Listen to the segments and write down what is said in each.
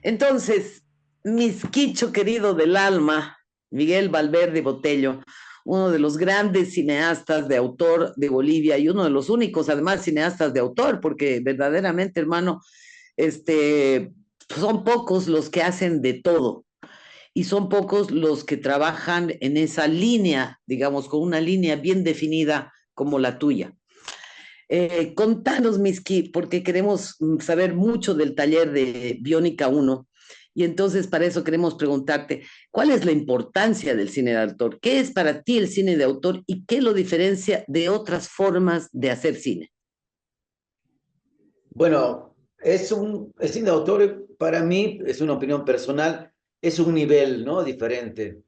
Entonces, Misquicho querido del alma, Miguel Valverde Botello, uno de los grandes cineastas de autor de Bolivia y uno de los únicos, además, cineastas de autor, porque verdaderamente, hermano, este, son pocos los que hacen de todo y son pocos los que trabajan en esa línea, digamos, con una línea bien definida como la tuya. Contanos, Miski, porque queremos saber mucho del taller de Biónica uno. Y entonces para eso queremos preguntarte, ¿cuál es la importancia del cine de autor? ¿Qué es para ti el cine de autor y qué lo diferencia de otras formas de hacer cine? Bueno, el cine de autor para mí, es una opinión personal, es un nivel, ¿no? Diferente.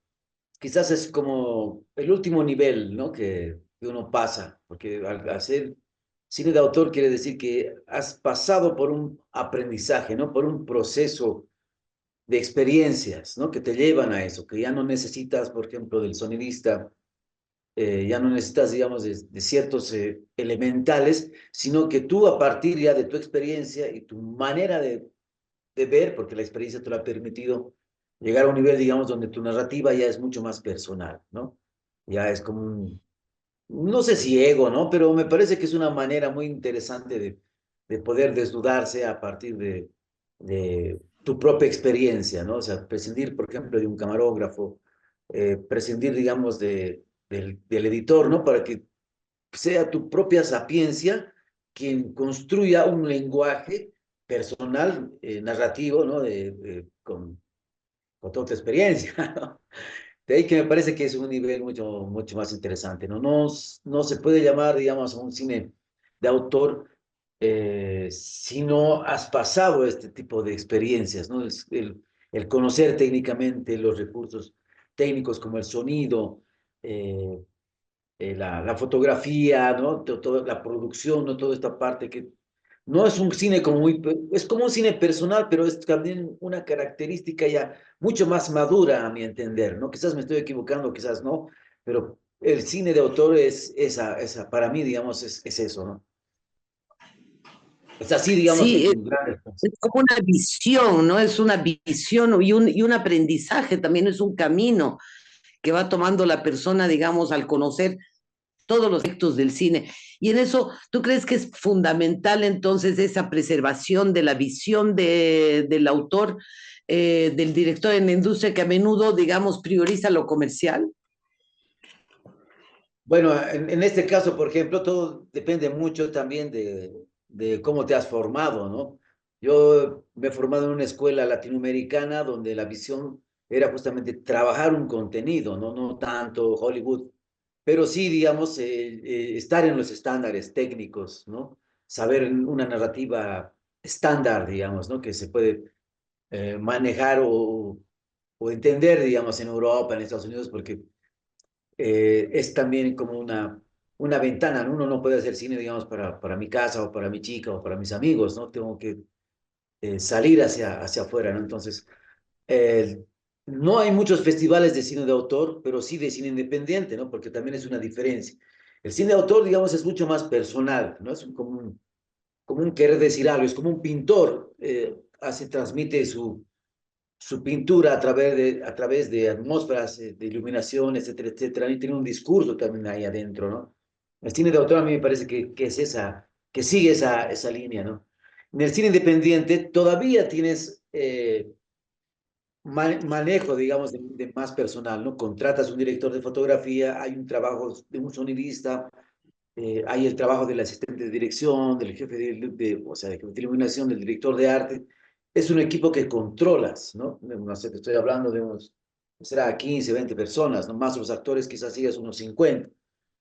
Quizás es como el último nivel, ¿no? Que uno pasa, porque al hacer cine de autor quiere decir que has pasado por un aprendizaje, ¿no? Por un proceso de experiencias, ¿no? Que te llevan a eso, que ya no necesitas, por ejemplo, del sonidista, ya no necesitas, digamos, de ciertos elementales, sino que tú a partir ya de tu experiencia y tu manera de ver, porque la experiencia te lo ha permitido llegar a un nivel, digamos, donde tu narrativa ya es mucho más personal, ¿no? Ya es como no sé si ego, ¿no? Pero me parece que es una manera muy interesante de poder desnudarse a partir de tu propia experiencia, ¿no? O sea, prescindir, por ejemplo, de un camarógrafo, prescindir, digamos, del editor, ¿no? Para que sea tu propia sapiencia quien construya un lenguaje personal, narrativo, ¿no? Con toda tu experiencia, ¿no? De ahí que me parece que es un nivel mucho más interesante, ¿no? No se puede llamar, digamos, a un cine de autor si no has pasado este tipo de experiencias, ¿no? El conocer técnicamente los recursos técnicos como el sonido, eh, la fotografía, ¿no? Toda la producción, ¿no? Toda esta parte que no es un cine como es como un cine personal, pero es también una característica ya mucho más madura a mi entender, ¿no? Quizás me estoy equivocando, quizás no, pero el cine de autor es para mí, digamos, es eso, ¿no? Es así, digamos, Sí, en grandes rasgos. es como una visión, ¿no? Es una visión y un aprendizaje, también es un camino que va tomando la persona, digamos, al conocer todos los aspectos del cine. Y en eso, ¿tú crees que es fundamental entonces esa preservación de la visión del autor, del director en la industria que a menudo, digamos, prioriza lo comercial? Bueno, en este caso, por ejemplo, todo depende mucho también de cómo te has formado, ¿no? Yo me he formado en una escuela latinoamericana donde la visión era justamente trabajar un contenido, ¿no? No tanto Hollywood, pero sí, digamos, estar en los estándares técnicos, ¿no? Saber una narrativa estándar, digamos, ¿no? Que se puede manejar o entender, digamos, en Europa, en Estados Unidos, porque es también como una ventana, ¿no? Uno no puede hacer cine, digamos, para mi casa o para mi chica o para mis amigos, ¿no? Tengo que salir hacia afuera, ¿no? Entonces, eh, no hay muchos festivales de cine de autor, pero sí de cine independiente, ¿no? Porque también es una diferencia. El cine de autor, digamos, es mucho más personal, ¿no? Es como un querer decir algo, es como un pintor, transmite su pintura a través de atmósferas, de iluminación, etcétera, etcétera, y tiene un discurso también ahí adentro, ¿no? El cine de autor a mí me parece que es que sigue esa línea, ¿no? En el cine independiente todavía tienes manejo, digamos, de más personal, ¿no? Contratas un director de fotografía, hay un trabajo de un sonidista, hay el trabajo del asistente de dirección, del jefe o sea, de jefe de iluminación, del director de arte. Es un equipo que controlas, ¿no? No sé, te estoy hablando de unos, será 15, 20 personas, ¿no? Más los actores quizás sigas unos 50,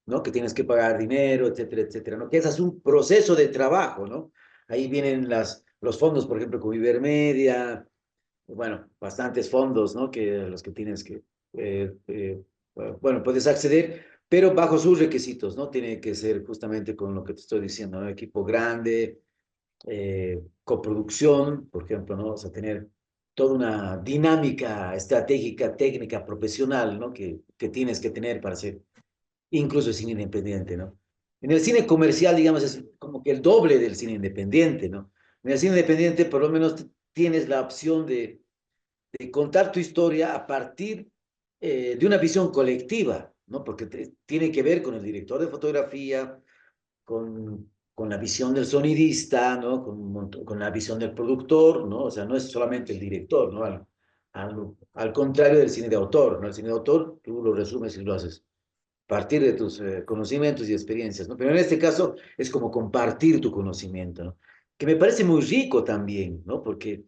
¿no? Que tienes que pagar dinero, etcétera, etcétera, ¿no? Que ese es un proceso de trabajo, ¿no? Ahí vienen los fondos, por ejemplo, con Ibermedia, bueno, bastantes fondos, ¿no? Que los que tienes que, eh, eh, bueno, puedes acceder, pero bajo sus requisitos, ¿no? Tiene que ser justamente con lo que te estoy diciendo, ¿no? Equipo grande, coproducción, por ejemplo, ¿no? O sea, tener toda una dinámica estratégica, técnica, profesional, ¿no? Que tienes que tener para hacer incluso el cine independiente, ¿no? En el cine comercial, digamos, es como que el doble del cine independiente, ¿no? En el cine independiente, por lo menos tienes la opción de contar tu historia a partir de una visión colectiva, ¿no? Porque tiene que ver con el director de fotografía, con la visión del sonidista, ¿no? Con la visión del productor, ¿no? O sea, no es solamente el director, ¿no? Al contrario del cine de autor, ¿no? El cine de autor tú lo resumes y lo haces a partir de tus conocimientos y experiencias, ¿no? Pero en este caso es como compartir tu conocimiento, ¿no? Que me parece muy rico también, ¿no? Porque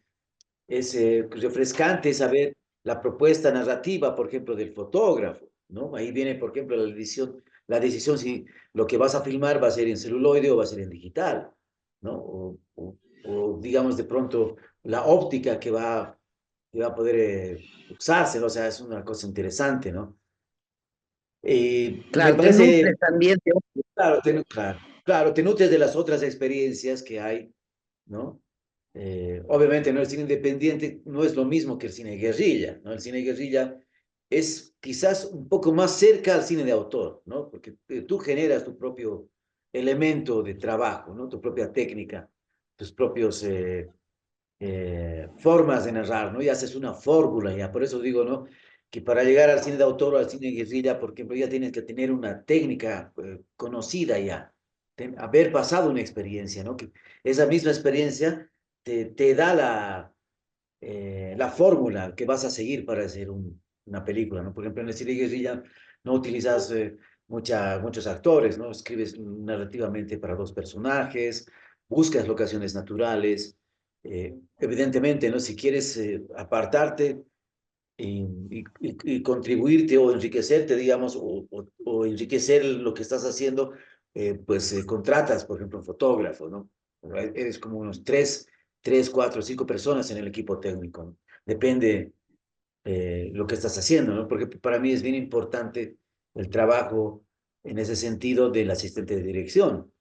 es refrescante saber la propuesta narrativa, por ejemplo, del fotógrafo, ¿no? Ahí viene, por ejemplo, la decisión si lo que vas a filmar va a ser en celuloide o va a ser en digital, ¿no? O digamos, de pronto, la óptica que va a poder usarse, ¿no? O sea, es una cosa interesante, ¿no? Me Claro, te nutre parece, también de... claro, claro, te nutres de las otras experiencias que hay, ¿no? Obviamente, ¿no? El cine independiente no es lo mismo que el cine guerrilla, ¿no? El cine guerrilla es quizás un poco más cerca al cine de autor, ¿no? Porque tú generas tu propio elemento de trabajo, ¿no? Tu propia técnica, tus propios formas de narrar, ¿no? Y haces una fórmula ya. Por eso digo, ¿no? Que para llegar al cine de autor o al cine guerrilla, por ejemplo, ya tienes que tener una técnica conocida ya, haber pasado una experiencia, ¿no? Que esa misma experiencia te da la fórmula que vas a seguir para hacer una película, ¿no? Por ejemplo, en el cine guerrilla no utilizas muchos actores, ¿no? Escribes narrativamente para dos personajes, buscas locaciones naturales. Evidentemente, ¿no? Si quieres apartarte y contribuirte o enriquecerte, digamos, o enriquecer lo que estás haciendo, pues contratas, por ejemplo, un fotógrafo, ¿no? Eres como unos tres, cuatro, cinco personas en el equipo técnico, ¿no? Depende lo que estás haciendo, ¿no? Porque para mí es bien importante el trabajo en ese sentido del asistente de dirección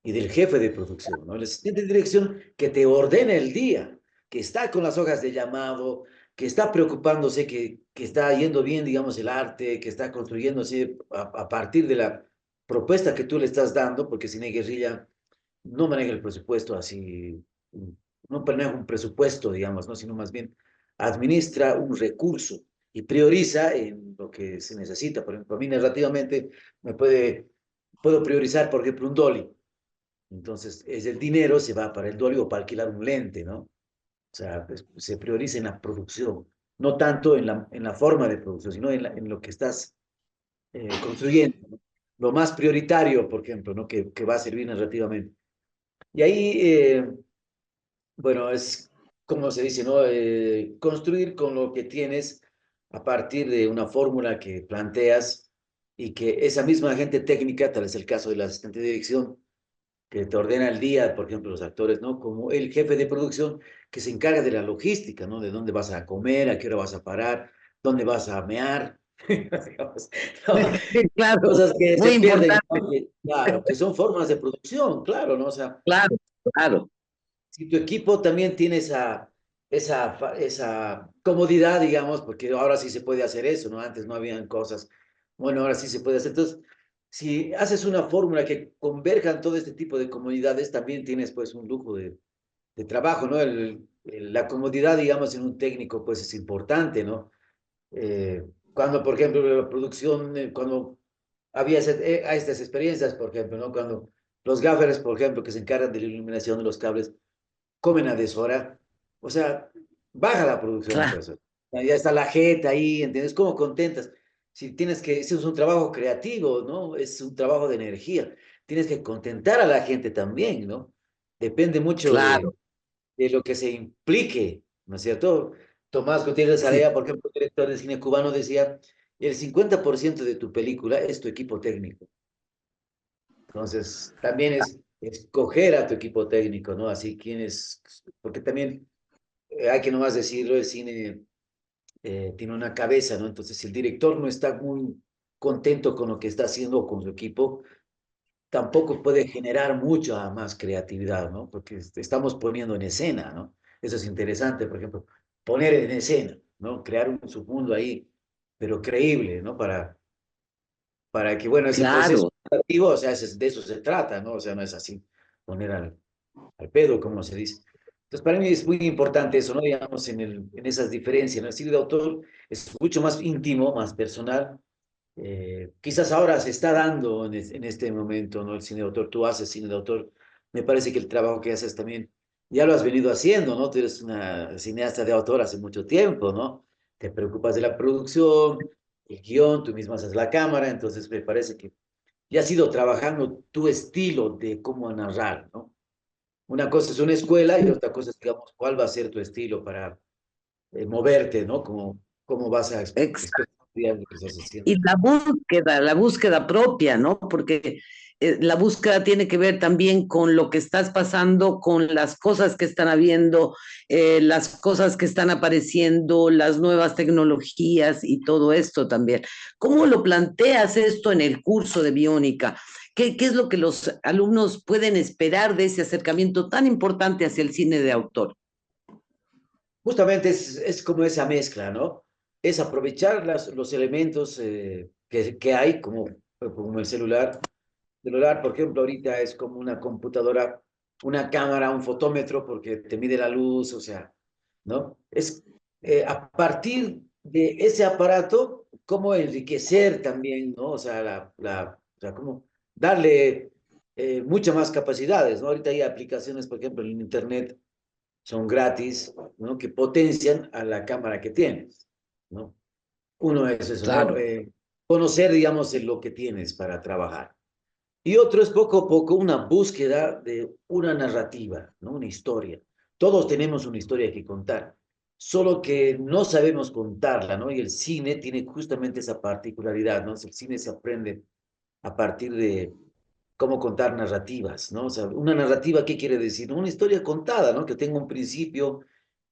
y del jefe de producción, ¿no? El asistente de dirección que te ordena el día, que está con las hojas de llamado, que está preocupándose, que está yendo bien, digamos, el arte, que está construyéndose a partir de la propuesta que tú le estás dando, porque Cine Guerrilla no maneja el presupuesto así, no maneja un presupuesto, digamos, ¿no? Sino más bien administra un recurso y prioriza en lo que se necesita. Por ejemplo, a mí narrativamente puedo priorizar, por ejemplo, un dolly. Entonces, ese dinero se va para el dolly o para alquilar un lente, ¿no? O sea, pues, se prioriza en la producción, no tanto en la forma de producción, sino en lo que estás construyendo, ¿no? Lo más prioritario, por ejemplo, ¿no? Que va a servir narrativamente. Y ahí, bueno, es como se dice, ¿no? Construir con lo que tienes a partir de una fórmula que planteas y que esa misma gente técnica, tal es el caso del asistente de dirección, que te ordena el día, por ejemplo, los actores, ¿no? Como el jefe de producción que se encarga de la logística, ¿no? De dónde vas a comer, a qué hora vas a parar, dónde vas a mear, digamos, ¿no? Claro, Cosas que muy se pierden, importante. ¿no? Claro, que son formas de producción, claro, ¿no? O sea, Claro, claro. si tu equipo también tiene esa comodidad, digamos, porque ahora sí se puede hacer eso, ¿no? Antes no habían cosas, bueno, ahora sí se puede hacer. Entonces, si haces una fórmula que converjan todo este tipo de comodidades, también tienes pues un lujo de trabajo, ¿no? La comodidad, digamos, en un técnico, pues es importante, ¿no? Cuando, por ejemplo, la producción, cuando había estas experiencias, por ejemplo, ¿no? Cuando los gaffers, por ejemplo, que se encargan de la iluminación de los cables, comen a deshora, o sea, baja la producción, Claro, pues. Ya está la jeta ahí, ¿entiendes? ¿Cómo contentas? Si tienes que, ese es un trabajo creativo, ¿no? Es un trabajo de energía. Tienes que contentar a la gente también, ¿no? Depende mucho claro. de lo que se implique, ¿no es cierto? Tomás Gutiérrez Sí, Area, por ejemplo, director de cine cubano, decía, el 50% de tu película es tu equipo técnico. Entonces, también es escoger a tu equipo técnico, ¿no? Así quienes, porque también hay que nomás decirlo, el cine tiene una cabeza, ¿no? Entonces, si el director no está muy contento con lo que está haciendo o con su equipo, tampoco puede generar mucha más creatividad, ¿no? Porque estamos poniendo en escena, ¿no? Eso es interesante, por ejemplo, poner en escena, ¿no? Crear un submundo ahí, pero creíble, ¿no? Para que, bueno, ese proceso claro. creativo, o sea, de eso se trata, ¿no? O sea, no es así, poner al pedo, como se dice. Entonces, para mí es muy importante eso, ¿no? Digamos, en esas diferencias, ¿no? El cine de autor es mucho más íntimo, más personal. Quizás ahora se está dando en este momento, ¿no? El cine de autor, tú haces cine de autor. Me parece que el trabajo que haces también ya lo has venido haciendo, ¿no? Tú eres una cineasta de autor hace mucho tiempo, ¿no? Te preocupas de la producción, el guión, tú mismo haces la cámara, entonces me parece que ya has ido trabajando tu estilo de cómo narrar, ¿no? Una cosa es una escuela y otra cosa es, digamos, cuál va a ser tu estilo para moverte, ¿no? Cómo vas a expresar digamos, lo que estás haciendo. Y la búsqueda propia, ¿no? Porque la búsqueda tiene que ver también con lo que estás pasando, con las cosas que están habiendo, las cosas que están apareciendo, las nuevas tecnologías y todo esto también. ¿Cómo lo planteas esto en el curso de biónica? ¿Qué es lo que los alumnos pueden esperar de ese acercamiento tan importante hacia el cine de autor? Justamente es como esa mezcla, ¿no? Es aprovechar los elementos que hay, como el celular. Celular, por ejemplo, ahorita es como una computadora, una cámara, un fotómetro, porque te mide la luz, o sea, ¿no? Es a partir de ese aparato, cómo enriquecer también, ¿no? O sea, o sea, cómo darle muchas más capacidades, ¿no? Ahorita hay aplicaciones, por ejemplo, en Internet son gratis, ¿no? Que potencian a la cámara que tienes, ¿no? Uno es eso, ¿no? Claro. Conocer, digamos, en lo que tienes para trabajar. Y otro es poco a poco una búsqueda de una narrativa, ¿no? Una historia. Todos tenemos una historia que contar, solo que no sabemos contarla, ¿no? Y el cine tiene justamente esa particularidad, ¿no? El cine se aprende a partir de cómo contar narrativas, ¿no? O sea, una narrativa, ¿qué quiere decir? Una historia contada, ¿no? Que tenga un principio,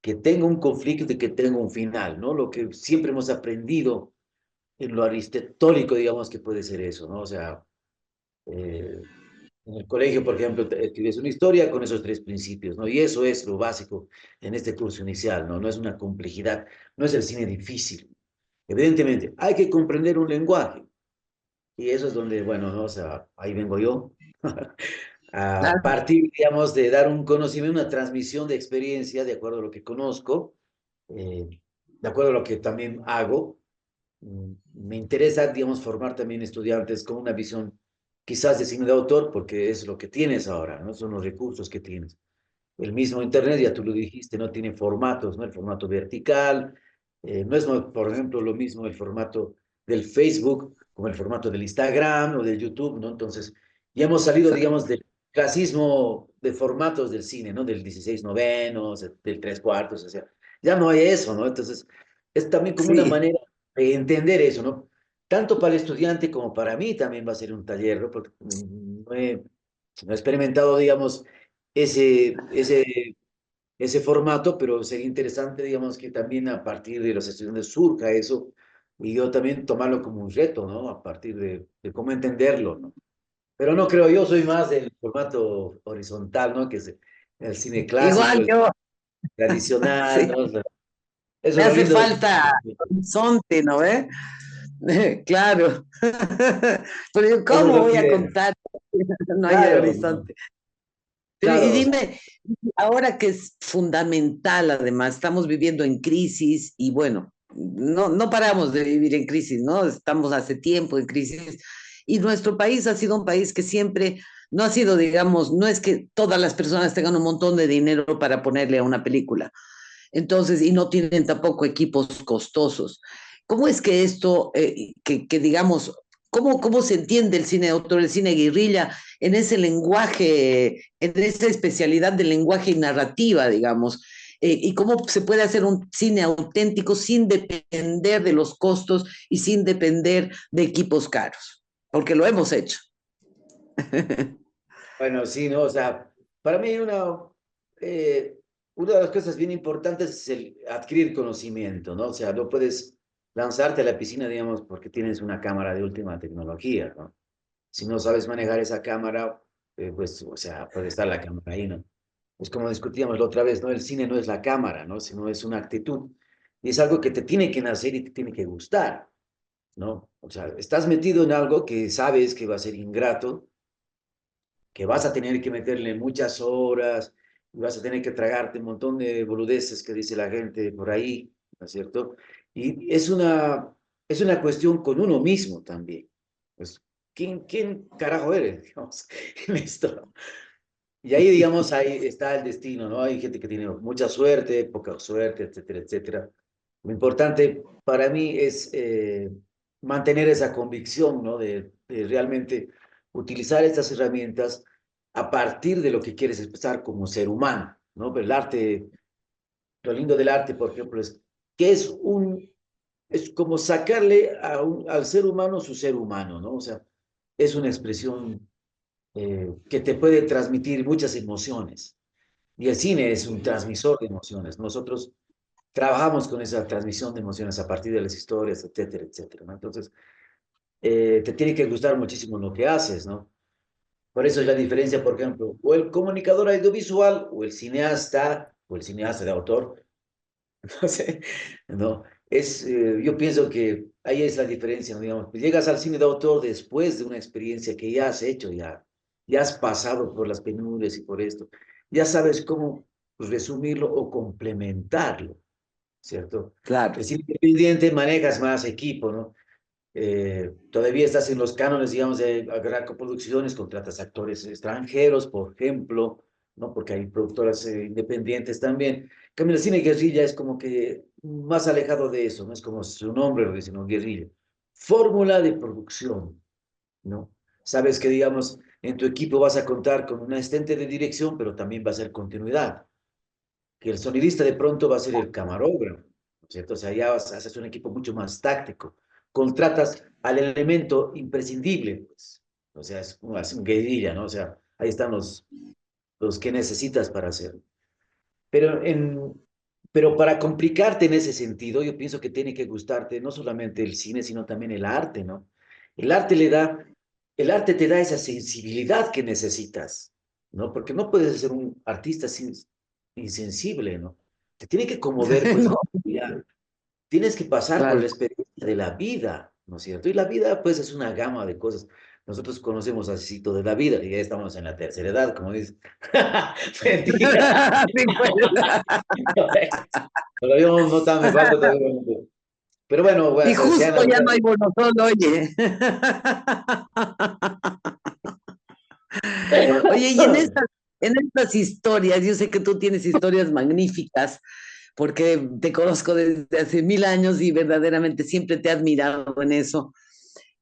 que tenga un conflicto y que tenga un final, ¿no? Lo que siempre hemos aprendido en lo aristotélico, digamos que puede ser eso, ¿no? O sea, eh, en el colegio, por ejemplo, escribes una historia con esos tres principios, ¿no? Y eso es lo básico en este curso inicial, ¿no? No es una complejidad, no es el cine difícil. Evidentemente, hay que comprender un lenguaje. Y eso es donde, bueno, ¿no? O sea, ahí vengo yo. A Claro. partir, digamos, de dar un conocimiento, una transmisión de experiencia, de acuerdo a lo que conozco, de acuerdo a lo que también hago, me interesa, digamos, formar también estudiantes con una visión quizás de cine de autor, porque es lo que tienes ahora, ¿no? Son los recursos que tienes. El mismo Internet, ya tú lo dijiste, no tiene formatos, ¿no? El formato vertical, no es, por ejemplo, lo mismo el formato del Facebook como el formato del Instagram o del YouTube, ¿no? Entonces, ya hemos salido, digamos, del clasismo de formatos del cine, ¿no? Del 16 novenos, del 3 cuartos, o sea, ya no hay eso, ¿no? Entonces, es también como una Sí. manera de entender eso, ¿no? Tanto para el estudiante como para mí también va a ser un taller, ¿no? Porque no he experimentado, digamos, ese formato, pero sería interesante, digamos, que también a partir de los estudiantes surja eso y yo también tomarlo como un reto, ¿no? A partir de cómo entenderlo, ¿no? Pero no creo, yo soy más del formato horizontal, ¿no? Que es el cine clásico, Igual el yo, tradicional, sí. ¿no? O sea, eso Me es lo hace lindo de... falta horizonte, ¿no ve? Claro. Pero yo, Eso es ¿cómo lo voy a que... contar? No hay Claro, ¿no? horizonte. Pero, y Claro, o sea, dime, ahora que es fundamental, además, estamos viviendo en crisis y bueno, no paramos de vivir en crisis, ¿no? Estamos hace tiempo en crisis y nuestro país ha sido un país que siempre no ha sido, digamos, no es que todas las personas tengan un montón de dinero para ponerle a una película. Entonces, y no tienen tampoco equipos costosos. ¿Cómo es que esto, que digamos, cómo se entiende el cine de autor, el cine guerrilla, en ese lenguaje, en esa especialidad del lenguaje y narrativa, digamos? Y cómo se puede hacer un cine auténtico sin depender de los costos y sin depender de equipos caros, porque lo hemos hecho. bueno, sí, ¿no? O sea, para mí una de las cosas bien importantes es el adquirir conocimiento, ¿no? O sea, no puedes lanzarte a la piscina, digamos, porque tienes una cámara de última tecnología, ¿no? Si no sabes manejar esa cámara, pues, o sea, puede estar la cámara ahí, ¿no? Es como discutíamos la otra vez, ¿no? El cine no es la cámara, ¿no? Sino es una actitud. Y es algo que te tiene que nacer y te tiene que gustar, ¿no? O sea, estás metido en algo que sabes que va a ser ingrato, que vas a tener que meterle muchas horas, y vas a tener que tragarte un montón de boludeces que dice la gente por ahí, ¿no es cierto? Y es una cuestión con uno mismo también. Pues, ¿quién carajo eres, digamos, en esto? Y ahí, digamos, ahí está el destino, ¿no? Hay gente que tiene mucha suerte, poca suerte, etcétera, etcétera. Lo importante para mí es mantener esa convicción, ¿no? De realmente utilizar estas herramientas a partir de lo que quieres expresar como ser humano, ¿no? Pero el arte, lo lindo del arte, por ejemplo, es que es como sacarle al ser humano su ser humano, ¿no? O sea, es una expresión que te puede transmitir muchas emociones. Y el cine es un transmisor de emociones. Nosotros trabajamos con esa transmisión de emociones a partir de las historias, etcétera, etcétera, ¿no? Entonces, te tiene que gustar muchísimo lo que haces, ¿no? Por eso es la diferencia, por ejemplo, o el comunicador audiovisual o el cineasta de autor, no sé, ¿no? Yo pienso que ahí es la diferencia, ¿no? Digamos, llegas al cine de autor después de una experiencia que ya has hecho, ya has pasado por las penurias y por esto, ya sabes cómo resumirlo o complementarlo, ¿cierto? El Claro. cine independiente manejas más equipo, ¿no? Todavía estás en los cánones, digamos, de agarrar coproducciones, contratas actores extranjeros, por ejemplo, ¿no? Porque hay productoras independientes también. En cambio, el cine guerrilla es como que más alejado de eso, no es como su nombre lo dice, ¿no? Guerrilla. Fórmula de producción, ¿no? Sabes que, digamos, en tu equipo vas a contar con un asistente de dirección, pero también va a ser continuidad, que el sonidista de pronto va a ser el camarógrafo, ¿no es cierto? O sea, ya haces un equipo mucho más táctico. Contratas al elemento imprescindible, pues. O sea, es un guerrilla, ¿no? O sea, ahí están los que necesitas para hacerlo. Pero, pero para complicarte en ese sentido, yo pienso que tiene que gustarte no solamente el cine, sino también el arte, ¿no? El arte le da, el arte te da esa sensibilidad que necesitas, ¿no? Porque no puedes ser un artista insensible, ¿no? Te tiene que conmover, pues, No, ya. Tienes que pasar por la claro. experiencia de la vida, ¿no es cierto? Y la vida, pues, es una gama de cosas. Nosotros conocemos así de la vida, y ya estamos en la tercera edad, como dices. Mentira. Sí, pues. Todavía no tan, me falta todavía. Pero bueno, Y pues, sea justo la ya verdad. no hay bonotón, oye. Oye, y en estas historias, yo sé que tú tienes historias magníficas, porque te conozco desde hace 1000 años y verdaderamente siempre te he admirado en eso.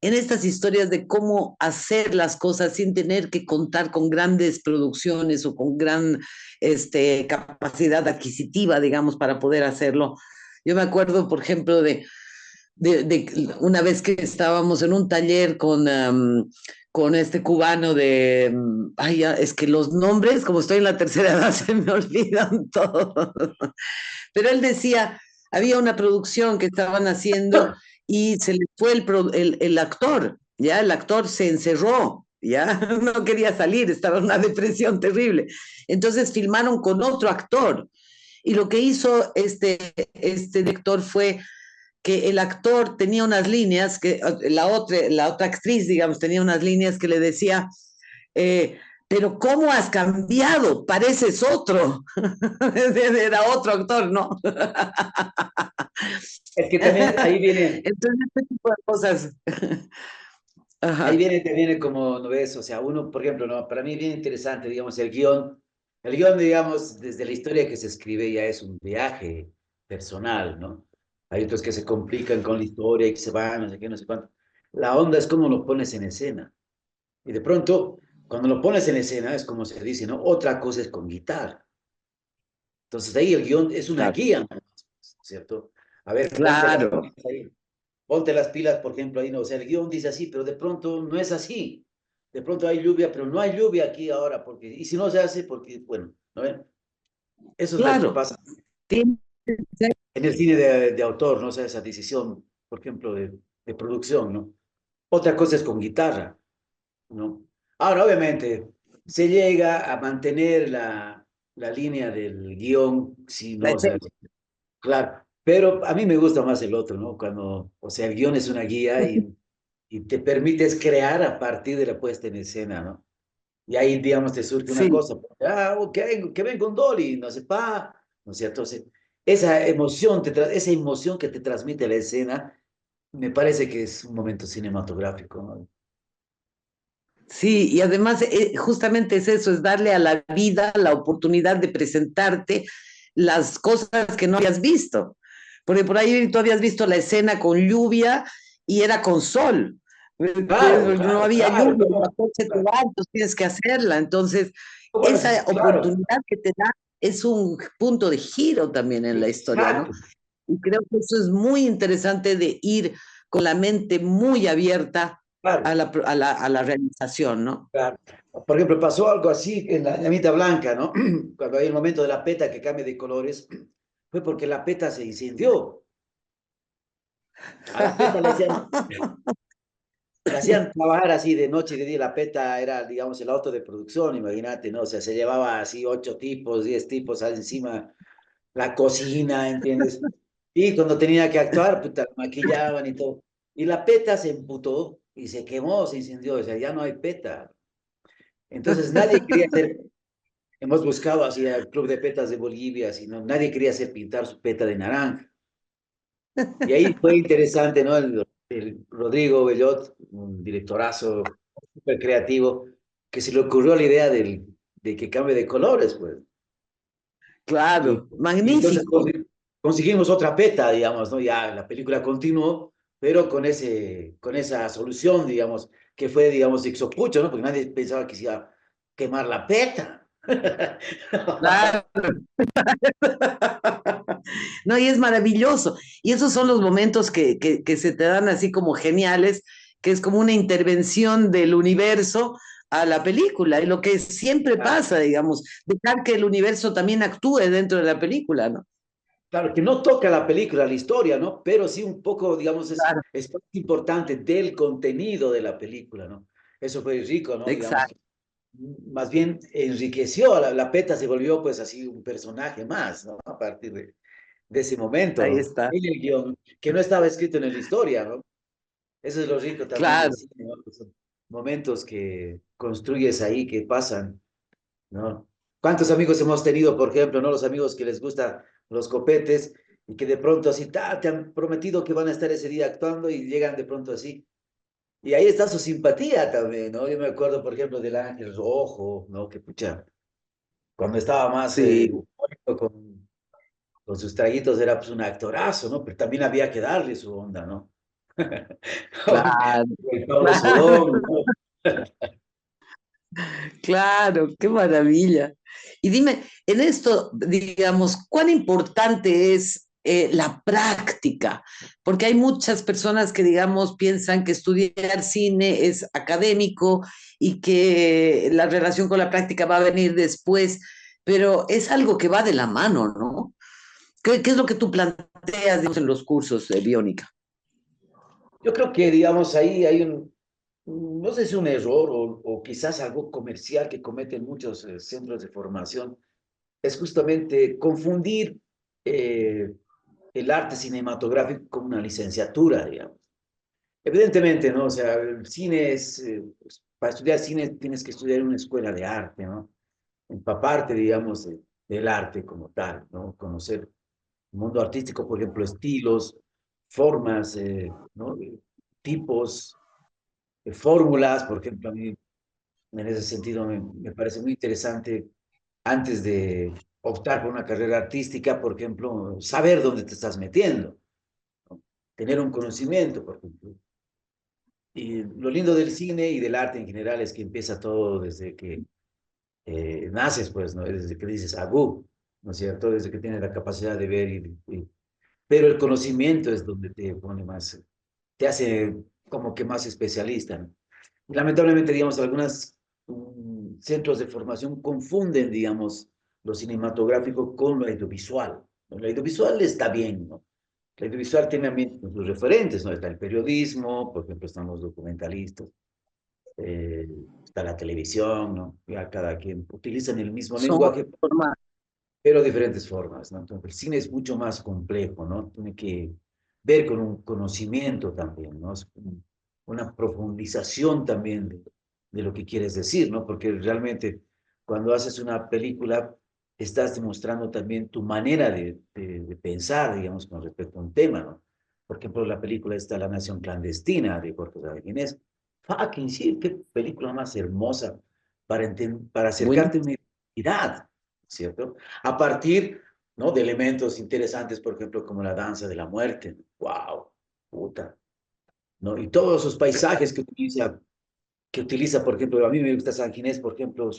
En estas historias de cómo hacer las cosas sin tener que contar con grandes producciones o con gran capacidad adquisitiva, digamos, para poder hacerlo. Yo me acuerdo, por ejemplo, de una vez que estábamos en un taller con este cubano ay, es que los nombres, como estoy en la tercera edad, se me olvidan todos. Pero él decía, había una producción que estaban haciendo y se le fue el actor, ya el actor se encerró, ya no quería salir, estaba en una depresión terrible. Entonces filmaron con otro actor y lo que hizo este director fue que el actor tenía unas líneas, que la otra actriz, digamos, tenía unas líneas que le decía, pero ¿cómo has cambiado? Pareces otro. Era otro actor, ¿no? Es que también Entonces, este tipo de cosas. ahí Ajá. viene, te viene como, ¿no ves? O sea, uno, por ejemplo, ¿no? Para mí es bien interesante, digamos, el guión, digamos, desde la historia que se escribe ya es un viaje personal, ¿no? Hay otros que se complican con la historia y que se van, no sé qué, no sé cuánto. La onda es cómo lo pones en escena. Y de pronto, cuando lo pones en escena, es como se dice, ¿no? Otra cosa es con guitarra. Entonces ahí el guión es una Claro, guía, ¿no? ¿Cierto? A ver, claro, ponte las pilas, por ejemplo, ahí no, o sea, el guión dice así, pero de pronto no es así. De pronto hay lluvia, pero no hay lluvia aquí ahora, y si no se hace, porque, bueno, ¿no ven? Eso es lo que claro. pasa Tiene que ser- en el cine de autor, ¿no? O sea, esa decisión, por ejemplo, de producción, ¿no? Otra cosa es con guitarra, ¿no? Ahora, obviamente, se llega a mantener la línea del guión, si no, o sea, claro, pero a mí me gusta más el otro, ¿no? Cuando, o sea, el guión es una guía y te permites crear a partir de la puesta en escena, ¿no? Y ahí, digamos, te surge una Sí, cosa, que ven con Dolly, no sé, pa, ¿no es cierto? Entonces, esa emoción, esa emoción que te transmite la escena, me parece que es un momento cinematográfico, ¿no? sí, y además justamente es eso, es darle a la vida la oportunidad de presentarte las cosas que no habías visto. Porque por ahí tú habías visto la escena con lluvia y era con sol. Claro, No claro, había claro, lluvia, la ¿no? coche te va, entonces tienes que hacerla. Entonces, Bueno, esa claro, oportunidad que te da es un punto de giro también en la historia, ¿no? exacto. Y creo que eso es muy interesante de ir con la mente muy abierta Claro, a la realización, ¿no? claro. Por ejemplo, pasó algo así en la Llamita Blanca, ¿no? Cuando hay el momento de la peta que cambia de colores, fue porque la peta se incendió. A la peta le hacían trabajar así de noche y de día. La peta era, digamos, el auto de producción, imagínate, ¿no? O sea, se llevaba así 8 tipos, 10 tipos al encima, la cocina, ¿entiendes? Y cuando tenía que actuar, puta, maquillaban y todo. Y la peta se emputó y se quemó, se incendió, o sea, ya no hay peta. Entonces nadie quería hacer, hemos buscado así al Club de Petas de Bolivia, así, ¿no? Nadie quería hacer pintar su peta de naranja. Y ahí fue interesante, ¿no? El Rodrigo Bellot, un directorazo súper creativo, que se le ocurrió la idea de que cambie de colores, pues. Y, Claro, y entonces magnífico. conseguimos otra peta, digamos, ¿no? Ya la película continuó, pero con esa solución, digamos, que fue, digamos, Ixopucho, ¿no? Porque nadie pensaba que se iba a quemar la peta. Claro. No, y es maravilloso. Y esos son los momentos que se te dan así como geniales, que es como una intervención del universo a la película. Y lo que siempre pasa, digamos, dejar que el universo también actúe dentro de la película, ¿no? Claro, que no toca la película, la historia, ¿no? Pero sí un poco, digamos, Claro, es parte importante del contenido de la película, ¿no? Eso fue rico, ¿no? Digamos, exacto. más bien enriqueció, la Peta se volvió pues así un personaje más, ¿no? A partir de ese Ahí momento está. en el guión, que no estaba escrito en la historia, ¿no? Eso es lo rico también del Claro. cine, ¿no? Que son momentos que construyes ahí, que pasan, ¿no? ¿Cuántos amigos hemos tenido, por ejemplo, ¿no? Los amigos que les gustan los copetes y que de pronto así, te han prometido que van a estar ese día actuando y llegan de pronto así. Y ahí está su simpatía también, ¿no? Yo me acuerdo, por ejemplo, del Ángel Rojo, ¿no? Que pucha, cuando estaba más Sí, eufórico con sus traguitos era pues un actorazo, ¿no? Pero también había que darle su onda, ¿no? claro, El Pablo claro. Solón, ¿no? Claro, qué maravilla. Y dime, en esto, digamos, ¿cuán importante es la práctica? Porque hay muchas personas que, digamos, piensan que estudiar cine es académico y que la relación con la práctica va a venir después, pero es algo que va de la mano, ¿no? ¿Qué es lo que tú planteas, digamos, en los cursos de biónica? Yo creo que, digamos, ahí hay no sé si un error o quizás algo comercial que cometen muchos centros de formación, es justamente confundir eh, el arte cinematográfico con una licenciatura, digamos. Evidentemente, ¿no? O sea, el cine es, pues, para estudiar cine tienes que estudiar en una escuela de arte, ¿no? Empaparte, digamos, del arte como tal, ¿no? Conocer el mundo artístico, por ejemplo, estilos, formas, ¿no? Tipos, fórmulas, por ejemplo, a mí en ese sentido me parece muy interesante antes de optar por una carrera artística, por ejemplo, saber dónde te estás metiendo, ¿no? Tener un conocimiento, por ejemplo. Y lo lindo del cine y del arte en general es que empieza todo desde que naces, pues, ¿no? Desde que dices agú, ¿no es cierto? Desde que tienes la capacidad de ver pero el conocimiento es donde te pone más, te hace como que más especialista, ¿no? Y lamentablemente, digamos, algunos centros de formación confunden, digamos, lo cinematográfico con lo audiovisual, ¿no? Lo audiovisual está bien, ¿no? El audiovisual tiene también sus referentes, ¿no? Está el periodismo, por ejemplo, están los documentalistas, eh, está la televisión, ¿no? Ya cada quien utilizan el mismo Son lenguaje, formas. pero diferentes formas, ¿no? Entonces, el cine es mucho más complejo, ¿no? Tiene que ver con un conocimiento también, ¿no? Es una profundización también de lo que quieres decir, ¿no? Porque realmente cuando haces una película estás demostrando también tu manera de pensar, digamos, con respecto a un tema, ¿no? Por ejemplo, la película está La Nación Clandestina de Jorge Guinness. Fucking sí, qué película más hermosa para Bueno, acercarte a una identidad, ¿cierto? A partir, ¿no? De elementos interesantes, por ejemplo, como la danza de la muerte. ¡Wow! Puta. ¿No? Y todos esos paisajes que utiliza, por ejemplo, a mí me gusta San Ginés, por ejemplo,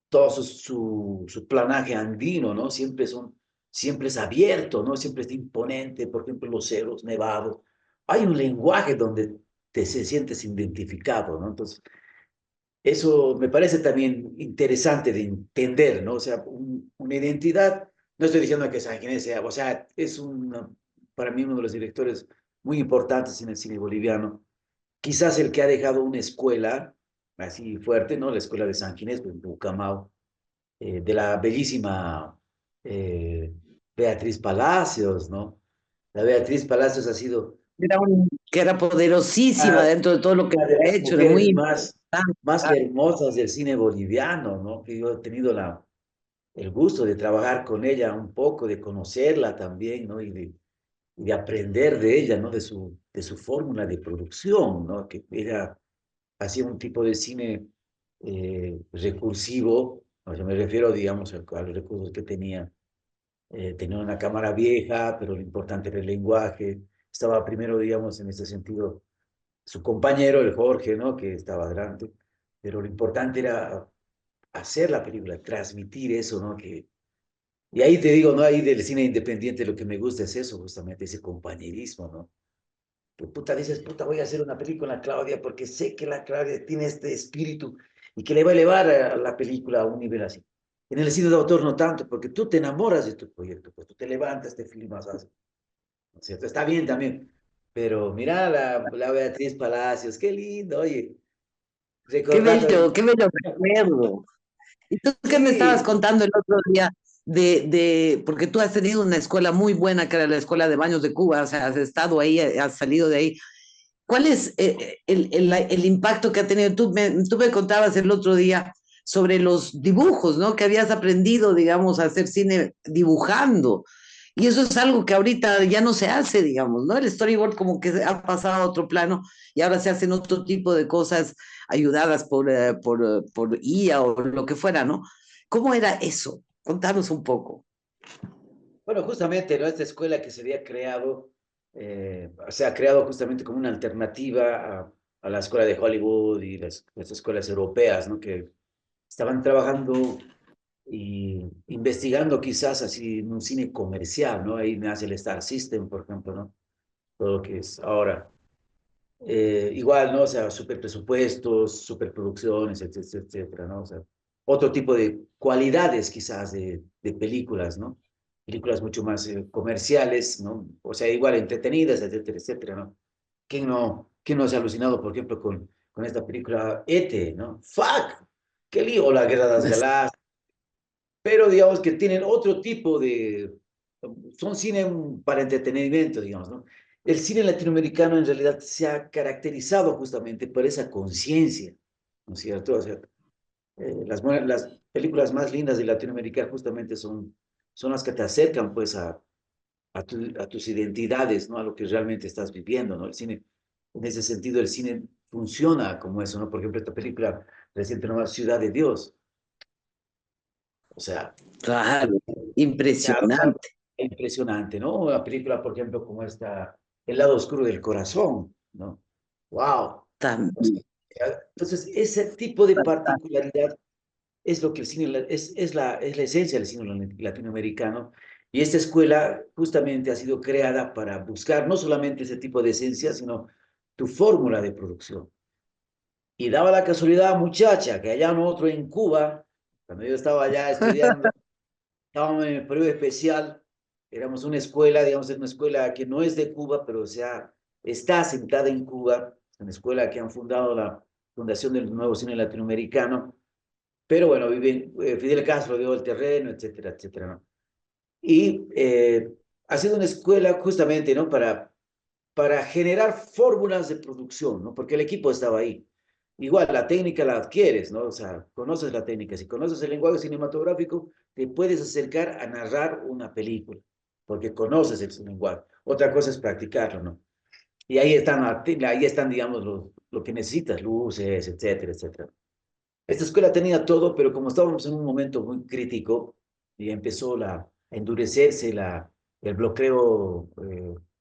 todo su planaje andino, ¿no? Siempre es abierto, ¿no? Siempre es imponente, por ejemplo, los cerros nevados. Hay un lenguaje donde se sientes identificado, ¿no? Entonces, eso me parece también interesante de entender, ¿no? O sea, una identidad, no estoy diciendo que San Ginés sea, o sea, para mí uno de los directores muy importantes en el cine boliviano, quizás el que ha dejado una escuela así fuerte, ¿no? La escuela de San Ginés, en Bucamau, de la bellísima eh, Beatriz Palacios, ¿no? La Beatriz Palacios ha sido que era poderosísima una, dentro de todo lo que una de ha las hecho, era mujeres muy más importante. hermosas del cine boliviano, ¿no? Que yo he tenido el gusto de trabajar con ella un poco, de conocerla también, ¿no? Y de aprender de ella, ¿no? De su fórmula de producción, ¿no? Que ella hacía un tipo de cine recursivo, o sea, me refiero, digamos, a los recursos que tenía. Tenía una cámara vieja, pero lo importante era el lenguaje. Estaba primero, digamos, en ese sentido, su compañero, el Jorge, ¿no? Que estaba adelante, pero lo importante era hacer la película, transmitir eso, ¿no? Y ahí te digo, ¿no? Ahí del cine independiente lo que me gusta es eso, justamente ese compañerismo, ¿no? Que puta dices, puta, voy a hacer una película a Claudia porque sé que la Claudia tiene este espíritu y que le va a elevar a la película a un nivel así. En el cine de autor no tanto, porque tú te enamoras de tu proyecto, pues tú te levantas, te filmas, ¿no es cierto? Está bien también, pero mira la Beatriz Palacios, qué lindo, oye, recordando ahí. Qué bello recuerdo. ¿Y tú qué me estabas Sí, contando el otro día porque tú has tenido una escuela muy buena, que era la Escuela de Baños de Cuba, o sea, has estado ahí, has salido de ahí. ¿Cuál es el impacto que ha tenido? Tú me contabas el otro día sobre los dibujos, ¿no? Que habías aprendido, digamos, a hacer cine dibujando. Y eso es algo que ahorita ya no se hace, digamos, ¿no? El storyboard como que ha pasado a otro plano y ahora se hacen otro tipo de cosas ayudadas por IA o lo que fuera, ¿no? ¿Cómo era eso? Contanos un poco. bueno, justamente, ¿no? Esta escuela que se había creado, se ha creado justamente como una alternativa a la escuela de Hollywood y las escuelas europeas, ¿no? Que estaban trabajando y investigando quizás así en un cine comercial, ¿no? Ahí nace el Star System, por ejemplo, ¿no? Todo lo que es ahora. Igual, ¿no? O sea, super presupuestos, superproducciones, etcétera, etcétera, ¿no? O sea, otro tipo de cualidades quizás de películas, ¿no? Películas mucho más comerciales, ¿no? O sea, igual entretenidas, etcétera, etcétera, ¿no? ¿Quién no se ha alucinado, por ejemplo, con esta película ET, ¿no? ¡Fuck! ¡Qué lío! O La Guerra de las Galaxias, pero digamos que tienen otro tipo son cine para entretenimiento, digamos, ¿no? El cine latinoamericano en realidad se ha caracterizado justamente por esa conciencia, ¿no es cierto? O sea, las películas más lindas de Latinoamérica justamente son las que te acercan pues a tus identidades, ¿no? A lo que realmente estás viviendo, ¿no? El cine, en ese sentido, el cine funciona como eso, ¿no? Por ejemplo, esta película reciente, ¿no? Ciudad de Dios, o sea, Claro, claro, impresionante. impresionante, ¿no? Una película, por ejemplo, como esta, El lado oscuro del corazón, ¿no? ¡Wow! También. Entonces, ese tipo de particularidad es lo que el cine, es la esencia del cine latinoamericano. Y esta escuela justamente ha sido creada para buscar no solamente ese tipo de esencia, sino tu fórmula de producción. Y daba la casualidad, muchacha, que allá nosotros en Cuba, cuando yo estaba allá estudiando, estábamos en el periodo especial, éramos una escuela, digamos, es una escuela que no es de Cuba, pero o sea, está asentada en Cuba, es una escuela que han fundado la Fundación del Nuevo Cine Latinoamericano, pero bueno, Fidel Castro dio el terreno, etcétera, etcétera, ¿no? Y ha sido una escuela justamente, ¿no? Para generar fórmulas de producción, ¿no? Porque el equipo estaba ahí. igual la técnica la adquieres, ¿no? O sea, conoces la técnica. Si conoces el lenguaje cinematográfico, te puedes acercar a narrar una película, porque conoces el lenguaje. Otra cosa es practicarlo, ¿no? Y ahí están, digamos, lo que necesitas, luces, etcétera, etcétera. Esta escuela tenía todo, pero como estábamos en un momento muy crítico y empezó a endurecerse el bloqueo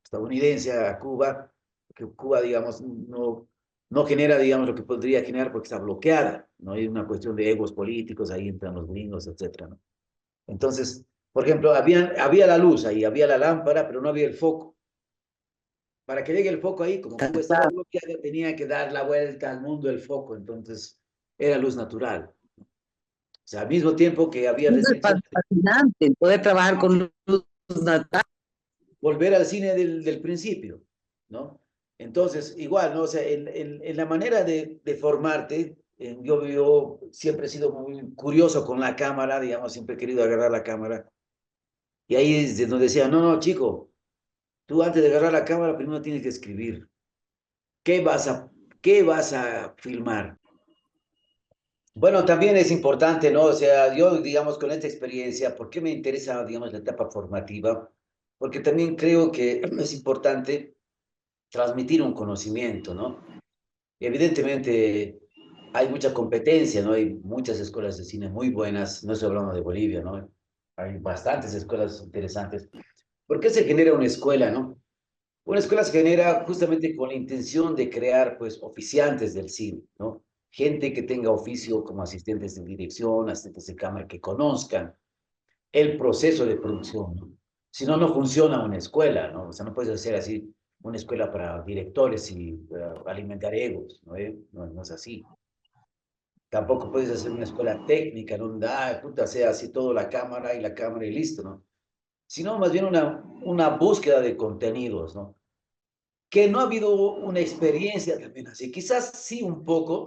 estadounidense a Cuba, que Cuba, digamos, no genera, digamos, lo que podría generar porque está bloqueada, ¿no? Hay una cuestión de egos políticos, ahí entran los gringos, etcétera, ¿no? Entonces, por ejemplo, había la luz ahí, había la lámpara, pero no había el foco. Para que llegue el foco ahí, como Cuba estaba bloqueada, tenía que dar la vuelta al mundo el foco, entonces era luz natural. O sea, al mismo tiempo que había Eso es restricciones, fascinante, poder trabajar con luz natural. volver al cine del principio, ¿no? Entonces, igual, ¿no? O sea, en la manera de formarte, yo siempre he sido muy curioso con la cámara, digamos, siempre he querido agarrar la cámara. Y ahí es de donde decía, no, no, chico, tú antes de agarrar la cámara primero tienes que escribir. ¿Qué vas a, qué vas a filmar? Bueno, también es importante, ¿no? O sea, yo, digamos, con esta experiencia, ¿por qué me interesa, digamos, la etapa formativa? Porque también creo que es importante transmitir un conocimiento, ¿no? Evidentemente, hay mucha competencia, ¿no? Hay muchas escuelas de cine muy buenas, no estoy hablando de Bolivia, ¿no? Hay bastantes escuelas interesantes. ¿Por qué se genera una escuela, no? Una escuela se genera justamente con la intención de crear, pues, oficiantes del cine, ¿no? Gente que tenga oficio como asistentes de dirección, asistentes de cámara, que conozcan el proceso de producción, ¿no? Si no, no funciona una escuela, ¿no? O sea, no puedes hacer así una escuela para directores y alimentar egos, ¿no? No, no es así. Tampoco puedes hacer una escuela técnica donde, puta, sea así todo la cámara y listo, ¿no? Sino más bien una búsqueda de contenidos, ¿no? Que no ha habido una experiencia también así. Quizás sí un poco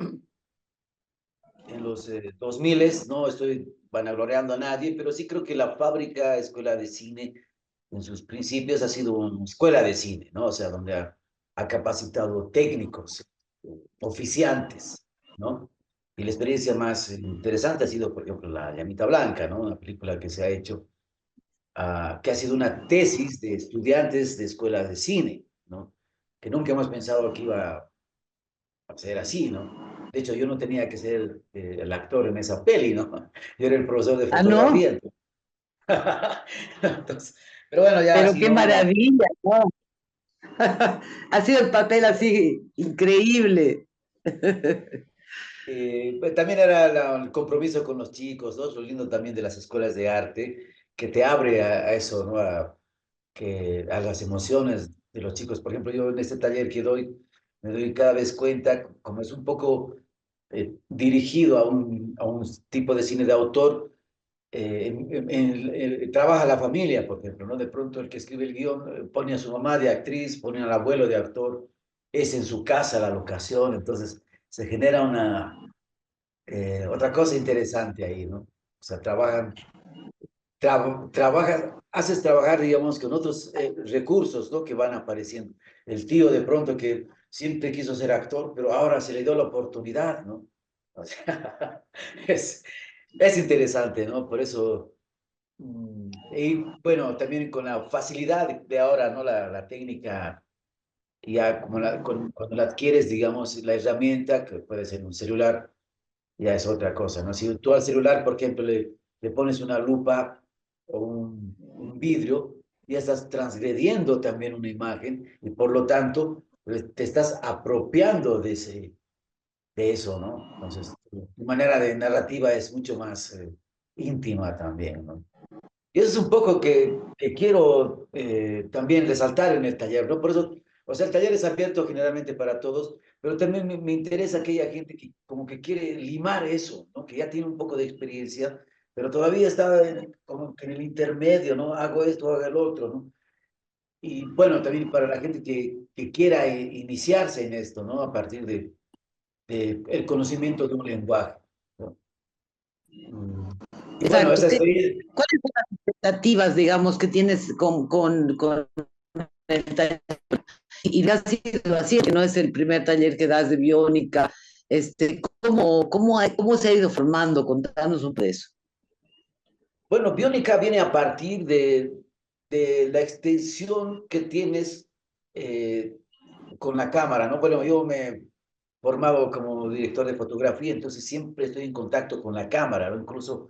en los 2000, no estoy vanagloriando a nadie, pero sí creo que la fábrica escuela de cine en sus principios ha sido una escuela de cine, ¿no? O sea, donde ha capacitado técnicos, oficiantes, ¿no? Y la experiencia más interesante ha sido, por ejemplo, La Llamita Blanca, ¿no? Una película que se ha hecho, que ha sido una tesis de estudiantes de escuelas de cine, ¿no? Que nunca hemos pensado que iba a ser así, ¿no? De hecho, yo no tenía que ser el actor en esa peli, ¿no? Yo era el profesor de Ah, no, fotografía. Entonces, pero bueno, ya pero así, qué ¿no? maravilla, ¿no? Ha sido el papel así increíble. Pues también era el compromiso con los chicos, ¿no? Lo lindo también de las escuelas de arte, que te abre a eso, ¿no? A las emociones de los chicos. Por ejemplo, yo en este taller que doy, me doy cada vez cuenta, como es un poco dirigido a un tipo de cine de autor, trabaja la familia, por ejemplo, ¿no? De pronto el que escribe el guión pone a su mamá de actriz, pone al abuelo de actor, es en su casa la locación, entonces se genera otra cosa interesante ahí, ¿no? O sea, haces trabajar, digamos, con otros recursos, ¿no? Que van apareciendo. El tío de pronto que siempre quiso ser actor, pero ahora se le dio la oportunidad, ¿no? O sea, es, es interesante, ¿no? Por eso, y bueno, también con la facilidad de ahora, ¿no? La técnica, ya como cuando la adquieres, digamos, la herramienta, que puede ser un celular, ya es otra cosa, ¿no? Si tú al celular, por ejemplo, le pones una lupa o un vidrio, ya estás transgrediendo también una imagen y por lo tanto te estás apropiando de eso, ¿no? Entonces, tu manera de narrativa es mucho más íntima también, ¿no? Y eso es un poco que quiero también resaltar en el taller, ¿no? Por eso, o sea, el taller es abierto generalmente para todos, pero también me interesa aquella gente que como que quiere limar eso, ¿no? Que ya tiene un poco de experiencia, pero todavía está como que en el intermedio, ¿no? Hago esto, hago el otro, ¿no? Y bueno, también para la gente que quiera iniciarse en esto, ¿no? A partir de el conocimiento de un lenguaje, ¿no? Mm. Y bueno, Exacto. esa experiencia. ¿Cuáles son las expectativas, digamos, que tienes con el taller? Y ha sido así, que no es el primer taller que das de biónica. ¿Cómo se ha ido formando? Contanos un poco de eso. Bueno, biónica viene a partir de la extensión que tienes eh, con la cámara, ¿no? Bueno, yo me he formado como director de fotografía, entonces siempre estoy en contacto con la cámara, ¿no? Incluso